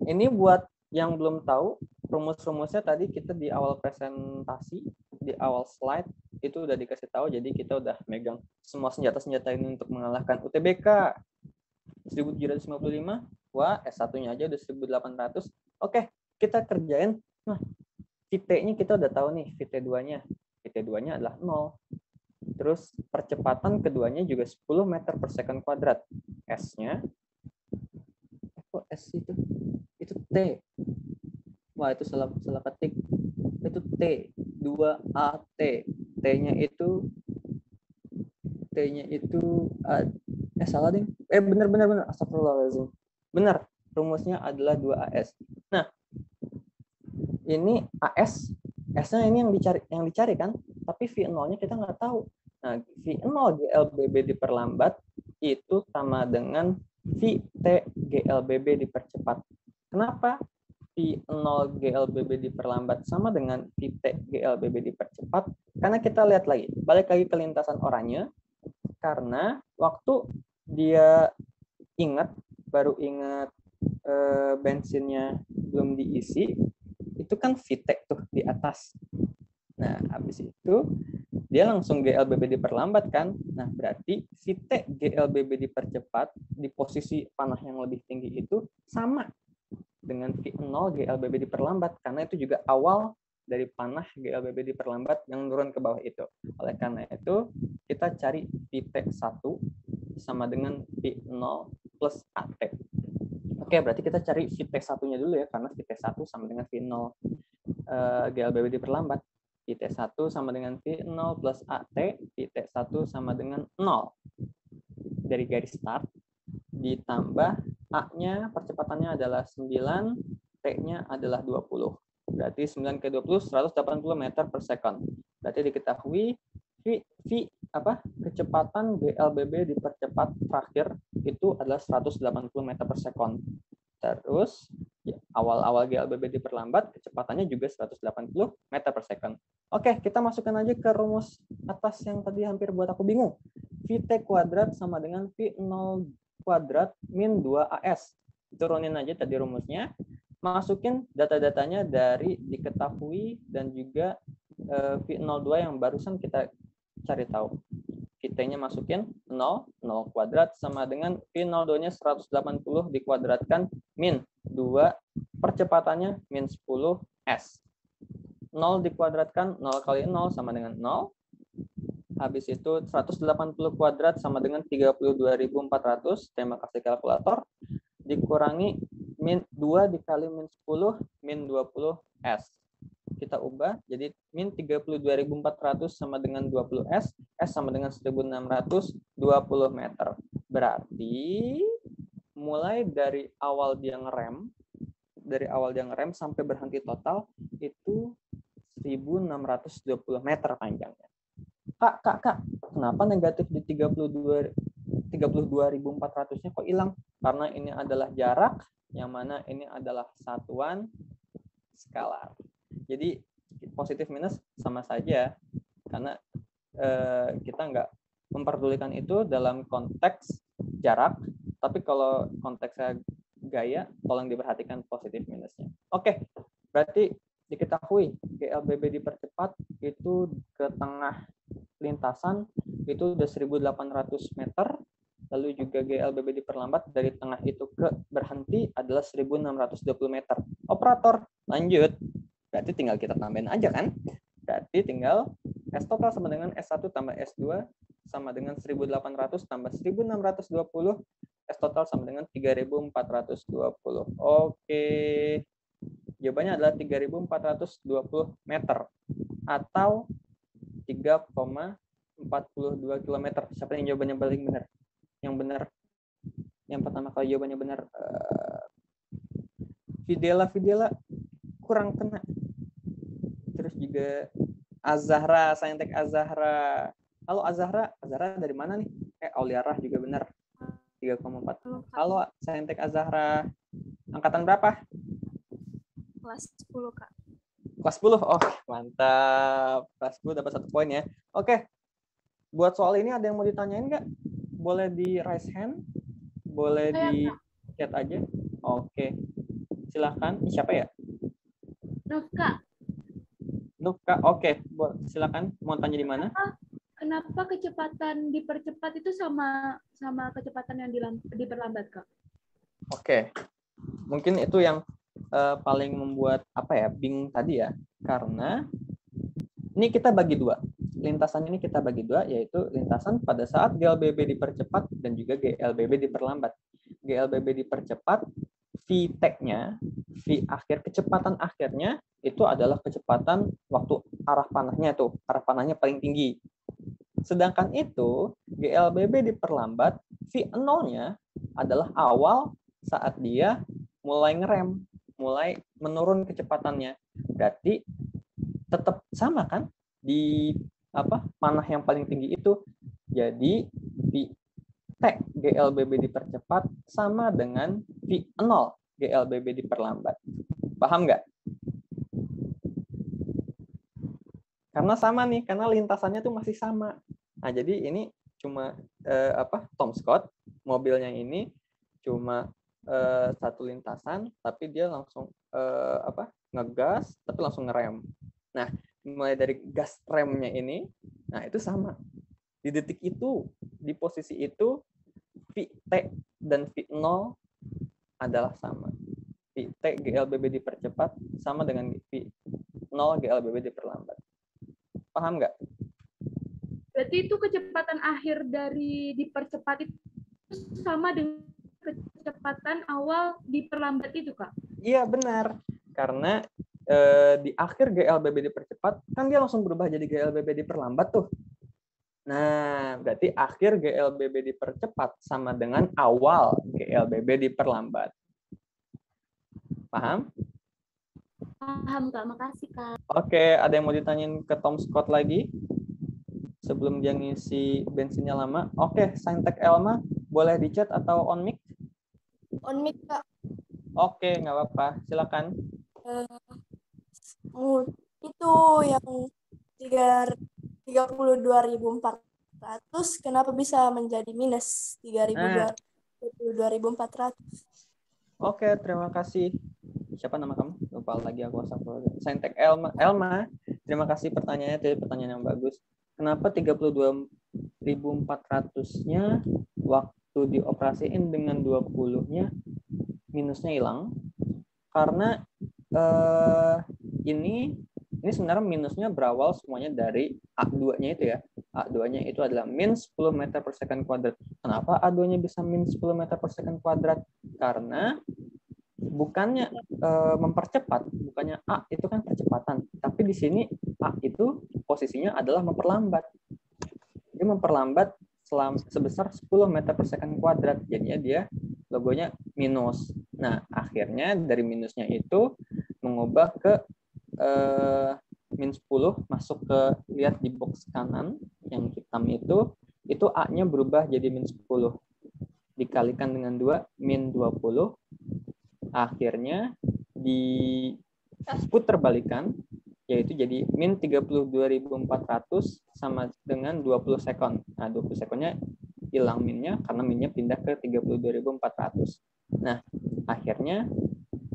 ini buat yang belum tahu, rumus-rumusnya tadi kita di awal presentasi, di awal slide, itu udah dikasih tahu, jadi kita udah megang semua senjata-senjata ini untuk mengalahkan UTBK. 1755, wah S1-nya aja udah 1800. Oke, kita kerjain. Nah, VT-nya kita udah tahu nih, VT2-nya. VT2-nya adalah 0. Terus percepatan keduanya juga 10 meter per second kuadrat. S-nya, kok S itu? Itu T. Wah, itu salah ketik. Itu T, 2AT. T-nya itu salah ding. Benar. Astagfirullahaladzim. Benar, rumusnya adalah 2AS. Nah, ini AS, S-nya ini yang dicari kan, tapi V0-nya kita nggak tahu. Nah, V0 GLBB diperlambat itu sama dengan VT GLBB dipercepat. Kenapa V0 GLBB diperlambat sama dengan VT GLBB dipercepat? Karena kita lihat lagi, balik lagi ke lintasan oranye, karena waktu dia baru ingat bensinnya belum diisi, itu kan VTEC tuh di atas. Nah, habis itu dia langsung GLBB diperlambat kan? Nah, berarti VTEC GLBB dipercepat di posisi panah yang lebih tinggi itu sama dengan V0 GLBB diperlambat, karena itu juga awal dari panah GLBB diperlambat yang turun ke bawah itu. Oleh karena itu, kita cari VTEC 1 sama dengan V0 plus AT. Oke, berarti kita cari VTEC 1-nya dulu ya, karena VTEC 1 sama dengan V0 GLBB diperlambat. VTEC 1 sama dengan V0 plus AT, VTEC 1 sama dengan 0. Dari garis start, ditambah A-nya percepatannya adalah 9, T-nya adalah 20. Berarti 9 ke 20, 180 meter per second. Berarti diketahui kecepatan GLBB dipercepat terakhir itu adalah 180 meter per second. Terus awal-awal GLBB diperlambat, kecepatannya juga 180 meter per second. Oke, kita masukkan aja ke rumus atas yang tadi hampir buat aku bingung. VT kuadrat sama dengan V0 kuadrat min 2AS. Turunin aja tadi rumusnya. Masukin data-datanya dari diketahui dan juga V02 yang barusan kita cari tahu. VT-nya masukin 0, 0 kuadrat sama dengan V02-nya 180 dikuadratkan min 2, percepatannya min 10S. 0 dikuadratkan, 0 kali 0 sama dengan 0. Habis itu 180 kuadrat sama dengan 32.400. Terima kasih kalkulator. Dikurangi min 2 dikali min 10 min 20S. Kita ubah jadi min 32.400 sama dengan 20S. S sama dengan 1.620 meter. Berarti mulai dari awal dia ngerem, sampai berhenti total itu 1.620 meter panjangnya. Kak, kenapa negatif di 32.400-nya kok hilang? Karena ini adalah jarak, yang mana ini adalah satuan skalar. Jadi positif minus sama saja, karena kita nggak memperdulikan itu dalam konteks jarak, tapi kalau konteksnya gaya, tolong diperhatikan positif minusnya. Oke, berarti diketahui GLBB dipercepat itu ke tengah lintasan itu udah 1.800 meter, lalu juga GLBB diperlambat dari tengah itu ke berhenti adalah 1.620 meter. Operator, lanjut. Berarti tinggal kita tambahin aja kan? Berarti tinggal S total sama dengan S1 tambah S2 sama dengan 1.800 tambah 1.620, S total sama dengan 3.420. Oke. Jawabannya adalah 3.420 meter atau 3,42 km. Siapa yang jawabannya paling benar? Yang benar. Yang pertama kali jawabannya benar. Videla kurang kena. Terus juga Azahra, Saintek Azahra. Halo Azahra dari mana nih? Auliarah juga benar. 3,4. Halo Saintek Azahra. Angkatan berapa? Kelas 10, Kak. Kelas 10. Oh, mantap. Kelas 10 dapat 1 poin ya. Oke. Buat soal ini ada yang mau ditanyain nggak? Boleh di raise hand. Boleh di chat aja. Oke. Silakan. Siapa ya? Nufka. Oke. Silakan. Mau tanya di mana? Kenapa kecepatan dipercepat itu sama kecepatan yang diperlambat, Kak? Oke. Mungkin itu yang paling membuat bingung tadi ya, karena ini kita bagi dua. Lintasan ini kita bagi dua, yaitu lintasan pada saat GLBB dipercepat dan juga GLBB diperlambat. GLBB dipercepat, VTEC-nya, V akhir, kecepatan akhirnya itu adalah kecepatan waktu arah panahnya tuh, arah panahnya paling tinggi. Sedangkan itu GLBB diperlambat, V0-nya adalah awal saat dia mulai ngerem, mulai menurun kecepatannya. Berarti tetap sama kan di panah yang paling tinggi itu. Jadi VTEC GLBB dipercepat sama dengan V0 GLBB diperlambat. Paham nggak? Karena sama nih, karena lintasannya tuh masih sama. Nah, jadi ini cuma Tom Scott mobilnya ini cuma satu lintasan, tapi dia langsung ngegas, tapi langsung ngerem. Nah, mulai dari gas remnya ini, nah itu sama. Di detik itu, di posisi itu, Vt dan V0 adalah sama. Vt GLBB dipercepat sama dengan V0 GLBB diperlambat. Paham nggak? Berarti itu kecepatan akhir dari dipercepat itu sama dengan kecepatan awal diperlambat itu, Kak? Iya, benar. Karena di akhir GLBB dipercepat, kan dia langsung berubah jadi GLBB diperlambat tuh. Nah, berarti akhir GLBB dipercepat sama dengan awal GLBB diperlambat. Paham? Paham, Kak. Makasih, Kak. Oke, ada yang mau ditanyain ke Tom Scott lagi? Sebelum dia ngisi bensinnya lama. Oke, Saintek Elma, boleh di chat atau on mic? On mic, Kak. Oke, nggak apa-apa. Silakan. Itu yang 32.400, kenapa bisa menjadi minus 32.400? Oke, terima kasih. Siapa nama kamu? Lupa lagi aku. Saintek Elma. Elma, terima kasih pertanyaannya. Itu pertanyaan yang bagus. Kenapa 32.400-nya waktu dioperasiin dengan 20-nya minusnya hilang? Karena ini sebenarnya minusnya berawal semuanya dari A2-nya itu ya. A2-nya itu adalah min 10 meter per second kuadrat. Kenapa A2-nya bisa min 10 meter per second kuadrat? Karena bukannya mempercepat, bukannya A itu kan percepatan, tapi di sini A itu posisinya adalah memperlambat. Dia memperlambat sebesar 10 meter per second kuadrat, jadinya dia logonya minus. Nah, akhirnya dari minusnya itu mengubah ke min 10, masuk ke, lihat di box kanan yang hitam itu A-nya berubah jadi min 10. Dikalikan dengan 2, min 20. Akhirnya diputar balikan, yaitu jadi min 32.400 sama dengan 20 sekon. Nah, 20 sekonnya hilang minnya karena minnya pindah ke 32.400. Nah, akhirnya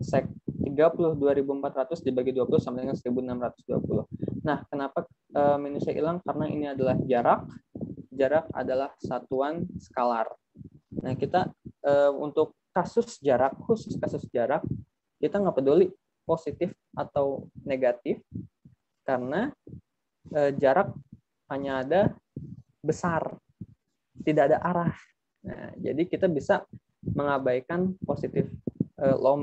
32.400 dibagi 20 sama dengan 1.620. Nah, kenapa minusnya hilang? Karena ini adalah jarak. Jarak adalah satuan skalar. Nah, kita untuk kasus jarak, khusus kasus jarak, kita nggak peduli positif atau negatif, karena jarak hanya ada besar, tidak ada arah. Nah, jadi kita bisa mengabaikan positif,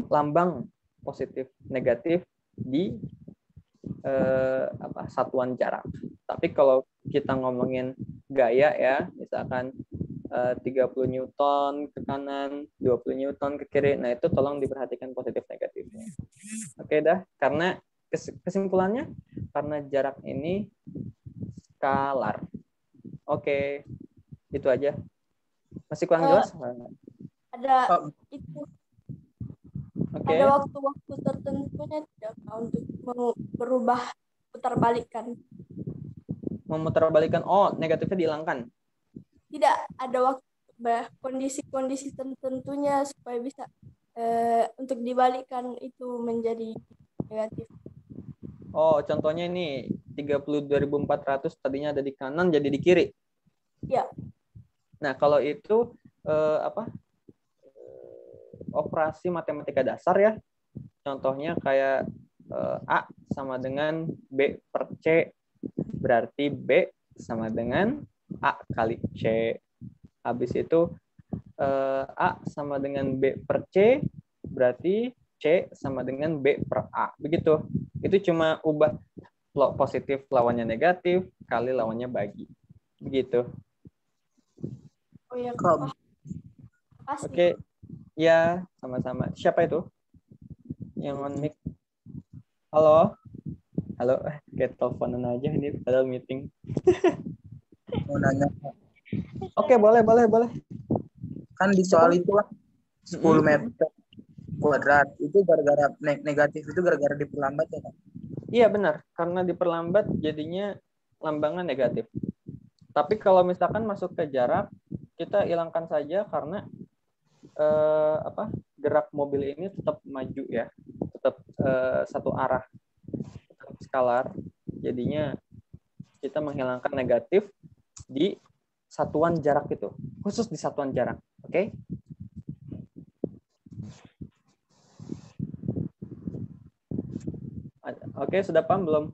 lambang positif negatif di satuan jarak. Tapi kalau kita ngomongin gaya ya, misalkan 30 Newton ke kanan, 20 Newton ke kiri, nah itu tolong diperhatikan positif negatifnya. Oke dah, karena kesimpulannya, karena jarak ini skalar. Oke, itu aja. Masih kurang jelas? Ada itu. Oke. Ada waktu-waktu tertentunya tidak untuk berubah putar balikan. Memutarbalikkan, oh negatifnya dihilangkan. Tidak, ada waktu kondisi-kondisi tertentunya supaya bisa untuk dibalikkan itu menjadi negatif. Oh, contohnya ini 32.400 tadinya ada di kanan jadi di kiri. Ya. Nah, kalau itu operasi matematika dasar ya. Contohnya kayak A sama dengan B per C, berarti B sama dengan A kali C. Habis itu A sama dengan B per C, berarti C sama dengan B per A. Begitu. Itu cuma ubah positif lawannya negatif, kali lawannya bagi. Begitu. Oh ya, Oke. Ya, sama-sama. Siapa itu? Yang on mic. Halo? Halo, kayak teleponan aja ini padahal meeting. Mau nanya. Oke, boleh. Kan di soal itu lah 10 meter kuadrat itu gara-gara negatif itu gara-gara diperlambat ya, Kak? Iya, benar. Karena diperlambat jadinya lambangan negatif. Tapi kalau misalkan masuk ke jarak, kita hilangkan saja karena gerak mobil ini tetap maju ya, tetap satu arah, tetap skalar. Jadinya kita menghilangkan negatif di satuan jarak itu, khusus di satuan jarak. Oke? Oke, sudah paham belum?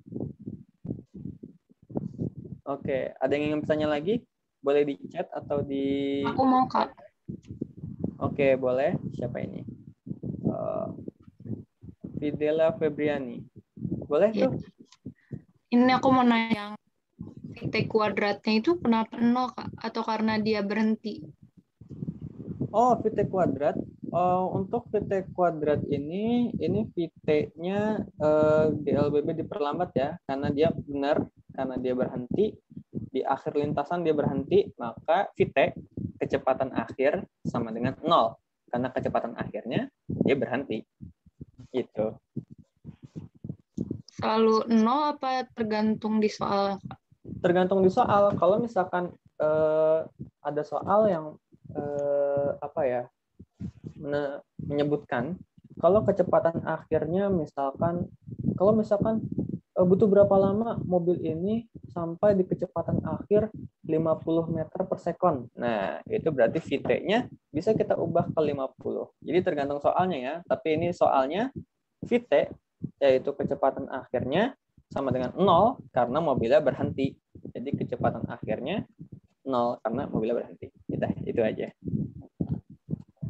Oke, ada yang ingin bertanya lagi? Boleh di chat atau di... Aku mau, Kak. Oke, boleh. Siapa ini? Fidela Febriani. Boleh Ya. tuh? Ini aku mau nanya, yang VT kuadratnya itu kenapa 0, Kak? Atau karena dia berhenti? Oh, VT kuadrat. Untuk VT kuadrat ini VT-nya GLBB diperlambat ya, karena dia benar, karena dia berhenti di akhir lintasan, dia berhenti, maka VT kecepatan akhir sama dengan 0, karena kecepatan akhirnya dia berhenti. Gitu. Selalu 0 apa tergantung di soal, Kak? Tergantung di soal. Kalau misalkan ada soal yang menyebutkan kalau kecepatan akhirnya misalkan butuh berapa lama mobil ini sampai di kecepatan akhir 50 meter per sekon. Nah, itu berarti VT-nya bisa kita ubah ke 50. Jadi tergantung soalnya ya. Tapi ini soalnya VT, yaitu kecepatan akhirnya sama dengan 0 karena mobilnya berhenti. Jadi kecepatan akhirnya 0 karena mobilnya berhenti. Itu aja.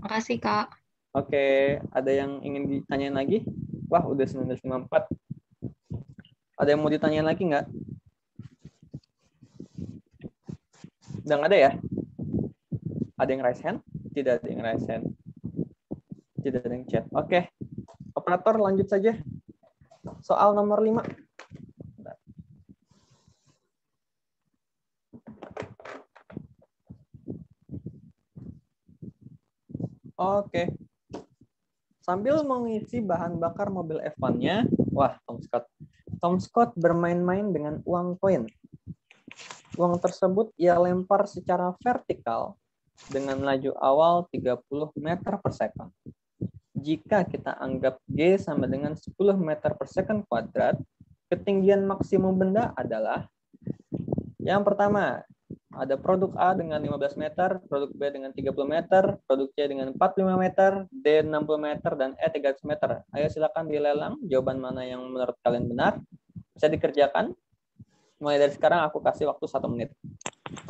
Makasih, Kak. Oke, ada yang ingin ditanyain lagi? Wah, udah 19.54. Ada yang mau ditanyain lagi nggak? Udah nggak ada ya? Ada yang raise hand? Tidak ada yang raise hand. Tidak ada yang chat. Oke. Operator, lanjut saja. Soal nomor 5. Oke. Sambil mengisi bahan bakar mobil F1-nya, wah, Tom Scott bermain-main dengan uang koin. Uang tersebut ia lempar secara vertikal dengan laju awal 30 meter per second. Jika kita anggap G sama dengan 10 meter per second kuadrat, ketinggian maksimum benda adalah yang pertama, ada produk A dengan 15 meter, produk B dengan 30 meter, produk C dengan 45 meter, D 60 meter, dan E 300 meter. Ayo silakan dilelang jawaban mana yang menurut kalian benar. Bisa dikerjakan. Mulai dari sekarang aku kasih waktu 1 menit.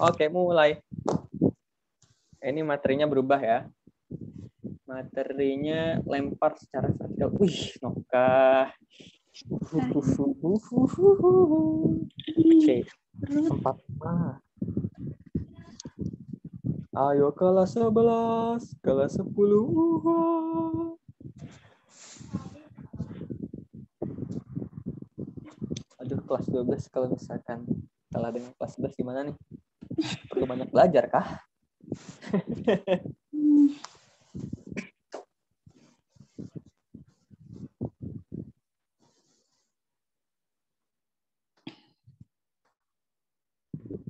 Oke, mulai. Ini materinya berubah ya. Materinya lempar secara vertikal. Wih, Noka. Oke, 45. Ayo kelas 11, kelas 10. Aduh, kelas 12 kalau misalkan kalah dengan kelas 11 gimana nih? Perlu banyak belajar kah?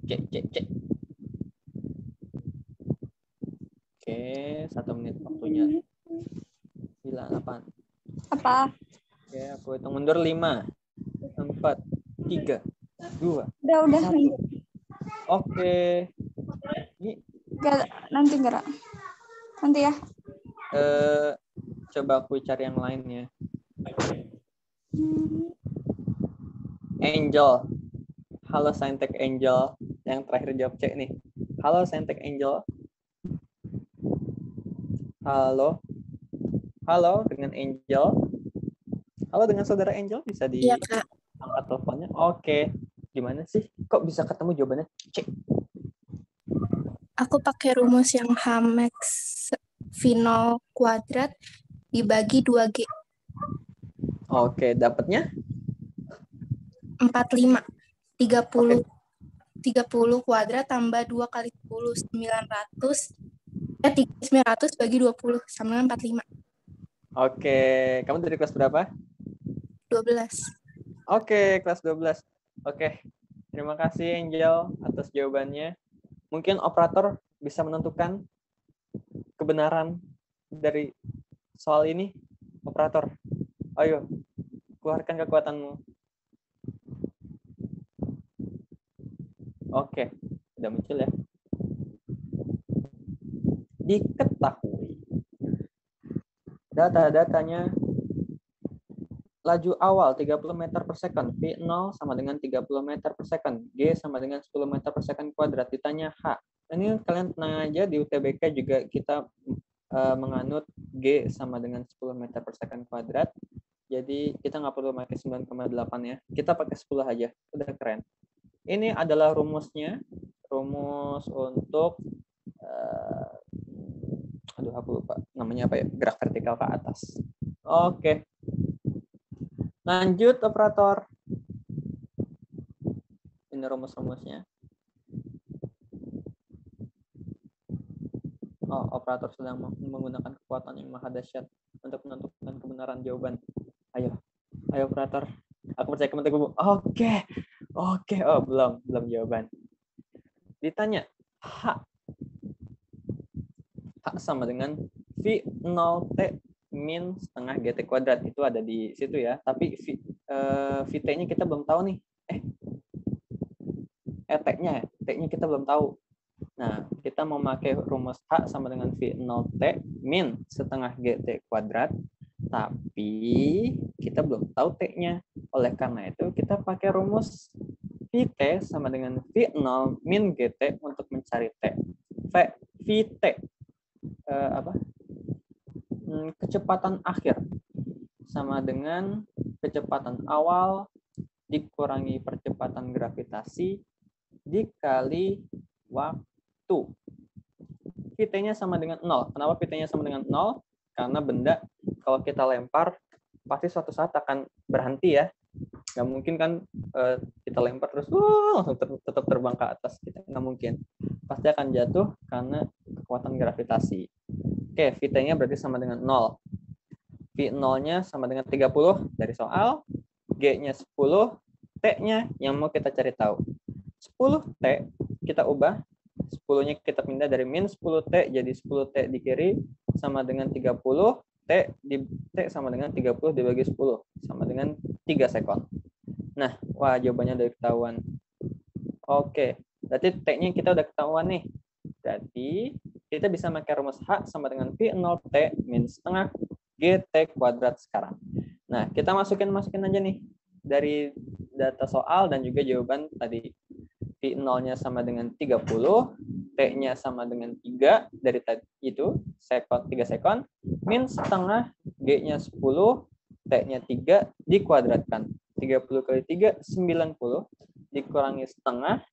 Cek. Oke, 1 menit waktunya. 9, 8. Apa? Oke, aku hitung mundur 5, 4, 3, 2. Udah. 1. Oke. Ini Nanti gerak. Nanti ya. Coba aku cari yang lain ya. Angel. Halo Saintek Angel. Yang terakhir jawab C nih. Halo Saintek Angel. Halo dengan Angel. Halo dengan saudara Angel, bisa Iya, Kak. angkat teleponnya. Oke. Gimana sih? Kok bisa ketemu jawabannya C? Aku pakai rumus yang H-max V0 kuadrat dibagi 2G. Oke, dapatnya 45. 30. Oke. 30 kuadrat tambah 2 kali 10, 900. 900 bagi 20 sama dengan 45. Oke, kamu dari kelas berapa? 12. Oke, kelas 12. Oke, terima kasih Angel atas jawabannya. Mungkin operator bisa menentukan kebenaran dari soal ini, operator? Ayo, keluarkan kekuatanmu. Oke, udah muncul ya. Diketahui data-datanya laju awal 30 meter per second, V0 sama dengan 30 meter per second, G sama dengan 10 meter per second kuadrat. Ditanya H. Ini kalian tenang aja, di UTBK juga kita menganut G sama dengan 10 meter per second kuadrat. Jadi kita nggak perlu pakai 9,8 ya. Kita pakai 10 aja. Udah keren. Ini adalah rumusnya. Rumus untuk aduh aku lupa namanya apa ya, gerak vertikal ke atas. Oke, lanjut operator. Ini rumus-rumusnya. Oh, operator sedang menggunakan kekuatan yang maha dahsyat untuk menentukan kebenaran jawaban. Ayo operator, aku percaya kementerian. Oke. Oh, belum jawaban. Ditanya H sama dengan V0T min setengah GT kuadrat. Itu ada di situ ya. Tapi VT-nya kita belum tahu nih. T-nya kita belum tahu. Nah, kita mau pakai rumus H sama dengan V0T min setengah GT kuadrat. Tapi kita belum tahu T-nya. Oleh karena itu, kita pakai rumus VT sama dengan V0 min GT untuk mencari T. VT kecepatan akhir sama dengan kecepatan awal dikurangi percepatan gravitasi dikali waktu. VT-nya sama dengan 0. Kenapa VT-nya sama dengan 0? Karena benda kalau kita lempar pasti suatu saat akan berhenti ya. Nggak mungkin kan kita lempar terus langsung tetap terbang ke atas. Nggak mungkin. Pasti akan jatuh karena kekuatan gravitasi. Oke, VT-nya berarti sama dengan 0. V0-nya sama dengan 30 dari soal. G-nya 10. T-nya yang mau kita cari tahu. 10T kita ubah. 10-nya kita pindah dari min 10T jadi 10T di kiri sama dengan 30. T sama dengan 30 dibagi 10 sama dengan 3 sekon. Nah, jawabannya udah ketahuan. Oke, berarti T-nya kita udah ketahuan nih. Berarti kita bisa pakai rumus H sama dengan V0T min setengah GT kuadrat sekarang. Nah, kita masukin aja nih dari data soal dan juga jawaban tadi. V0-nya sama dengan 30, T-nya sama dengan 3 dari tadi itu, 3 sekon, min setengah, G-nya 10, T-nya 3 dikuadratkan. 30 kali 3, 90, dikurangi setengah,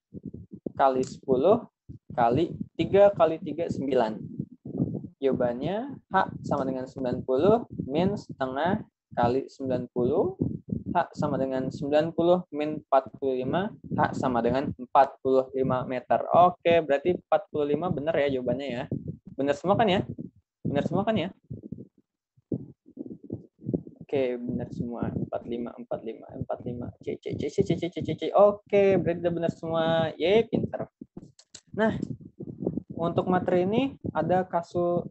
kali 10, kali 3 kali 3, 9. Jawabannya H sama dengan 90, min setengah, kali 90, H sama dengan 90 min 45, H sama dengan 45 meter. Oke, berarti 45 benar ya jawabannya ya. Benar semua kan ya? Benar semua kan ya? Oke, benar semua. 45. C. Oke, berarti udah benar semua. Ye, pinter. Nah, untuk materi ini ada kasus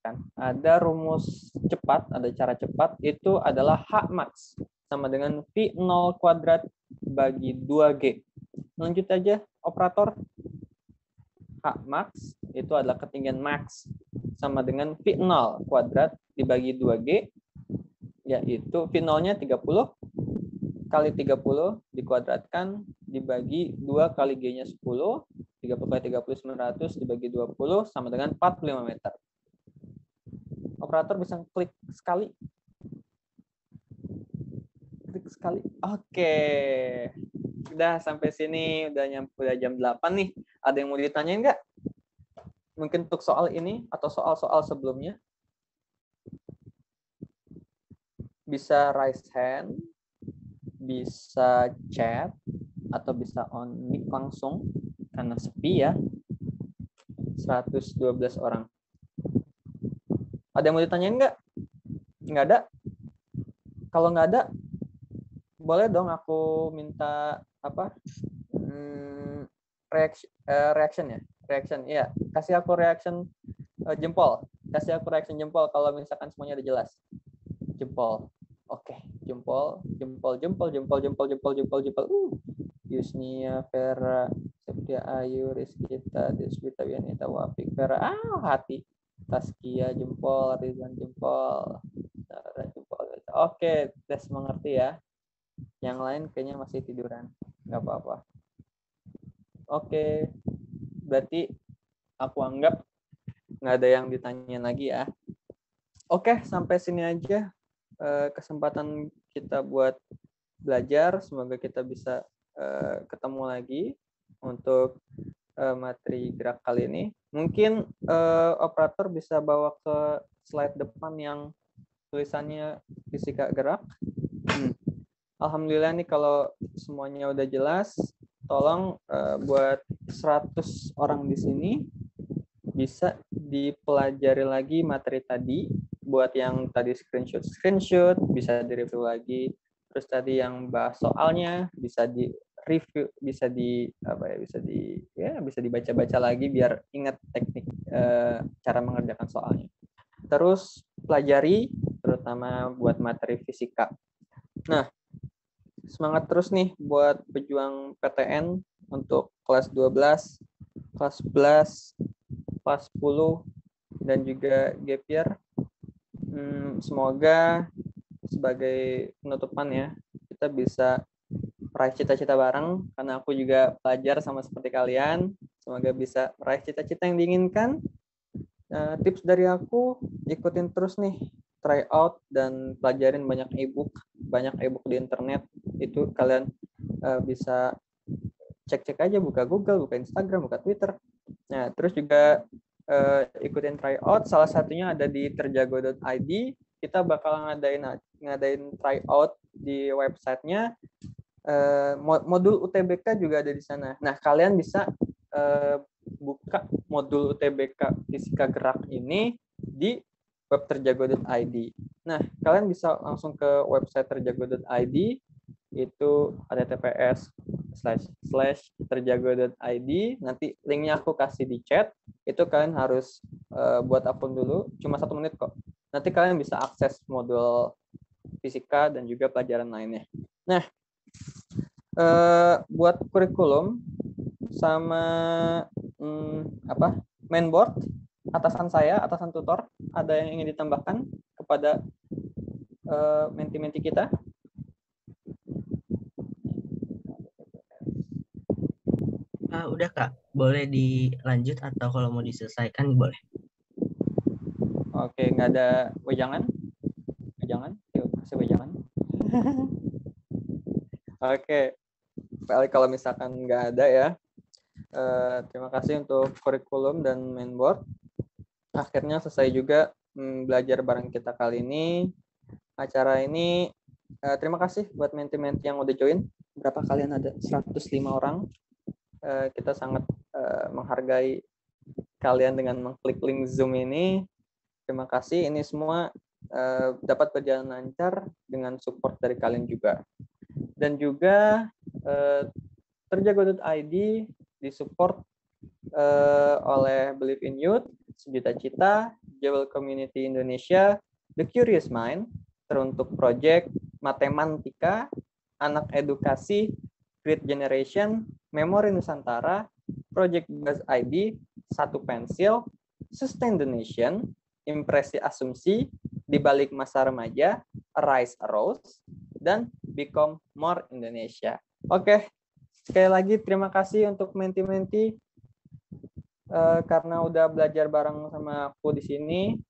kan. Ada rumus cepat, ada cara cepat, itu adalah H max sama dengan V0 kuadrat bagi 2G. Lanjut aja, operator. H max itu adalah ketinggian max sama dengan V0 kuadrat dibagi 2G, yaitu V0-nya 30 kali 30 dikuadratkan dibagi 2 kali G-nya 10, 30 kali 30, 900 dibagi 20 sama dengan 45 meter. Operator bisa klik sekali. Oke. Udah sampai sini, udah jam 8 nih. Ada yang mau ditanyain nggak? Mungkin untuk soal ini atau soal-soal sebelumnya. Bisa raise hand, bisa chat, atau bisa on mic langsung karena sepi ya. 112 orang. Ada yang mau ditanyain nggak? Nggak ada? Kalau nggak ada, boleh dong aku minta reaction ya. Reaction, iya. Kasih aku reaction jempol. Kasih aku reaction jempol kalau misalkan semuanya udah jelas. Jempol. Oke, jempol. Yusnia, Vera, Septia Ayu, Rizkita, Deswita, Wianita, Wafik, Vera. Hati. Taskia, jempol. Rizwan, jempol. Jempol. Oke, Des mengerti ya. Yang lain kayaknya masih tiduran. Nggak apa-apa. Oke, berarti aku anggap nggak ada yang ditanyain lagi ya. Oke, sampai sini aja kesempatan kita buat belajar. Semoga kita bisa ketemu lagi untuk materi gerak kali ini. Mungkin operator bisa bawa ke slide depan yang tulisannya fisika gerak. Alhamdulillah nih kalau semuanya udah jelas, tolong buat 100 orang di sini bisa dipelajari lagi materi tadi. Buat yang tadi screenshot bisa direview lagi. Terus tadi yang bahas soalnya bisa di review, bisa dibaca-baca lagi biar ingat teknik cara mengerjakan soalnya. Terus pelajari terutama buat materi fisika. Nah, semangat terus nih buat pejuang PTN untuk kelas 12, kelas 11, kelas 10, dan juga gap year. Semoga sebagai penutupan ya, kita bisa meraih cita-cita bareng, karena aku juga pelajar sama seperti kalian. Semoga bisa meraih cita-cita yang diinginkan. Tips dari aku, ikutin terus nih try out dan pelajarin banyak ebook di internet. Itu kalian bisa cek-cek aja, buka Google, buka Instagram, buka Twitter. Nah, terus juga ikutin try out, salah satunya ada di terjago.id. Kita bakal ngadain try out di websitenya. Modul UTBK juga ada di sana. Nah, kalian bisa buka modul UTBK Fisika Gerak ini di web terjago.id. Nah, kalian bisa langsung ke website terjago.id, itu https://terjago.id. Nanti linknya aku kasih di chat. Itu kalian harus buat akun dulu, cuma 1 menit kok. Nanti kalian bisa akses modul fisika dan juga pelajaran lainnya. Nah, buat kurikulum sama mainboard, atasan tutor, ada yang ingin ditambahkan kepada menti-menti kita? Udah Kak, boleh dilanjut atau kalau mau diselesaikan boleh. Oke, nggak ada wejangan? Yuk, kasih wejangan. Oke, kalau misalkan nggak ada ya, terima kasih untuk kurikulum dan mainboard. Akhirnya selesai juga belajar bareng kita kali ini. Acara ini, terima kasih buat menti-menti yang udah join. Berapa kalian ada? 105 orang. Kita sangat menghargai kalian dengan mengklik link Zoom ini. Terima kasih. Ini semua dapat berjalan lancar dengan support dari kalian juga. Dan juga terjago.id disupport oleh Believe in Youth, Sejuta Cita, Jewel Community Indonesia, The Curious Mind, teruntuk project Matematika, Anak Edukasi, Great Generation, Memori Nusantara, Project Buzz ID, Satu Pensil, Sustain the Nation, Impresi Asumsi, Di Balik Masa Remaja, Arise Arose, dan Become More Indonesia. Oke, sekali lagi terima kasih untuk menti-menti karena udah belajar bareng sama aku di sini.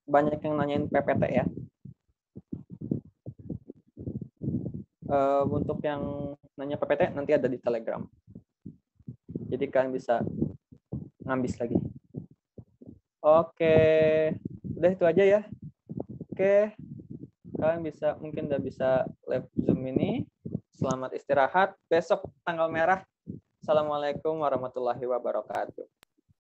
Banyak yang nanyain PPT ya. Untuk yang nanya PPT nanti ada di Telegram. Jadi kalian bisa ngambis lagi. Oke, udah itu aja ya. Oke, kalian mungkin udah bisa live Zoom ini. Selamat istirahat. Besok tanggal merah. Assalamualaikum warahmatullahi wabarakatuh.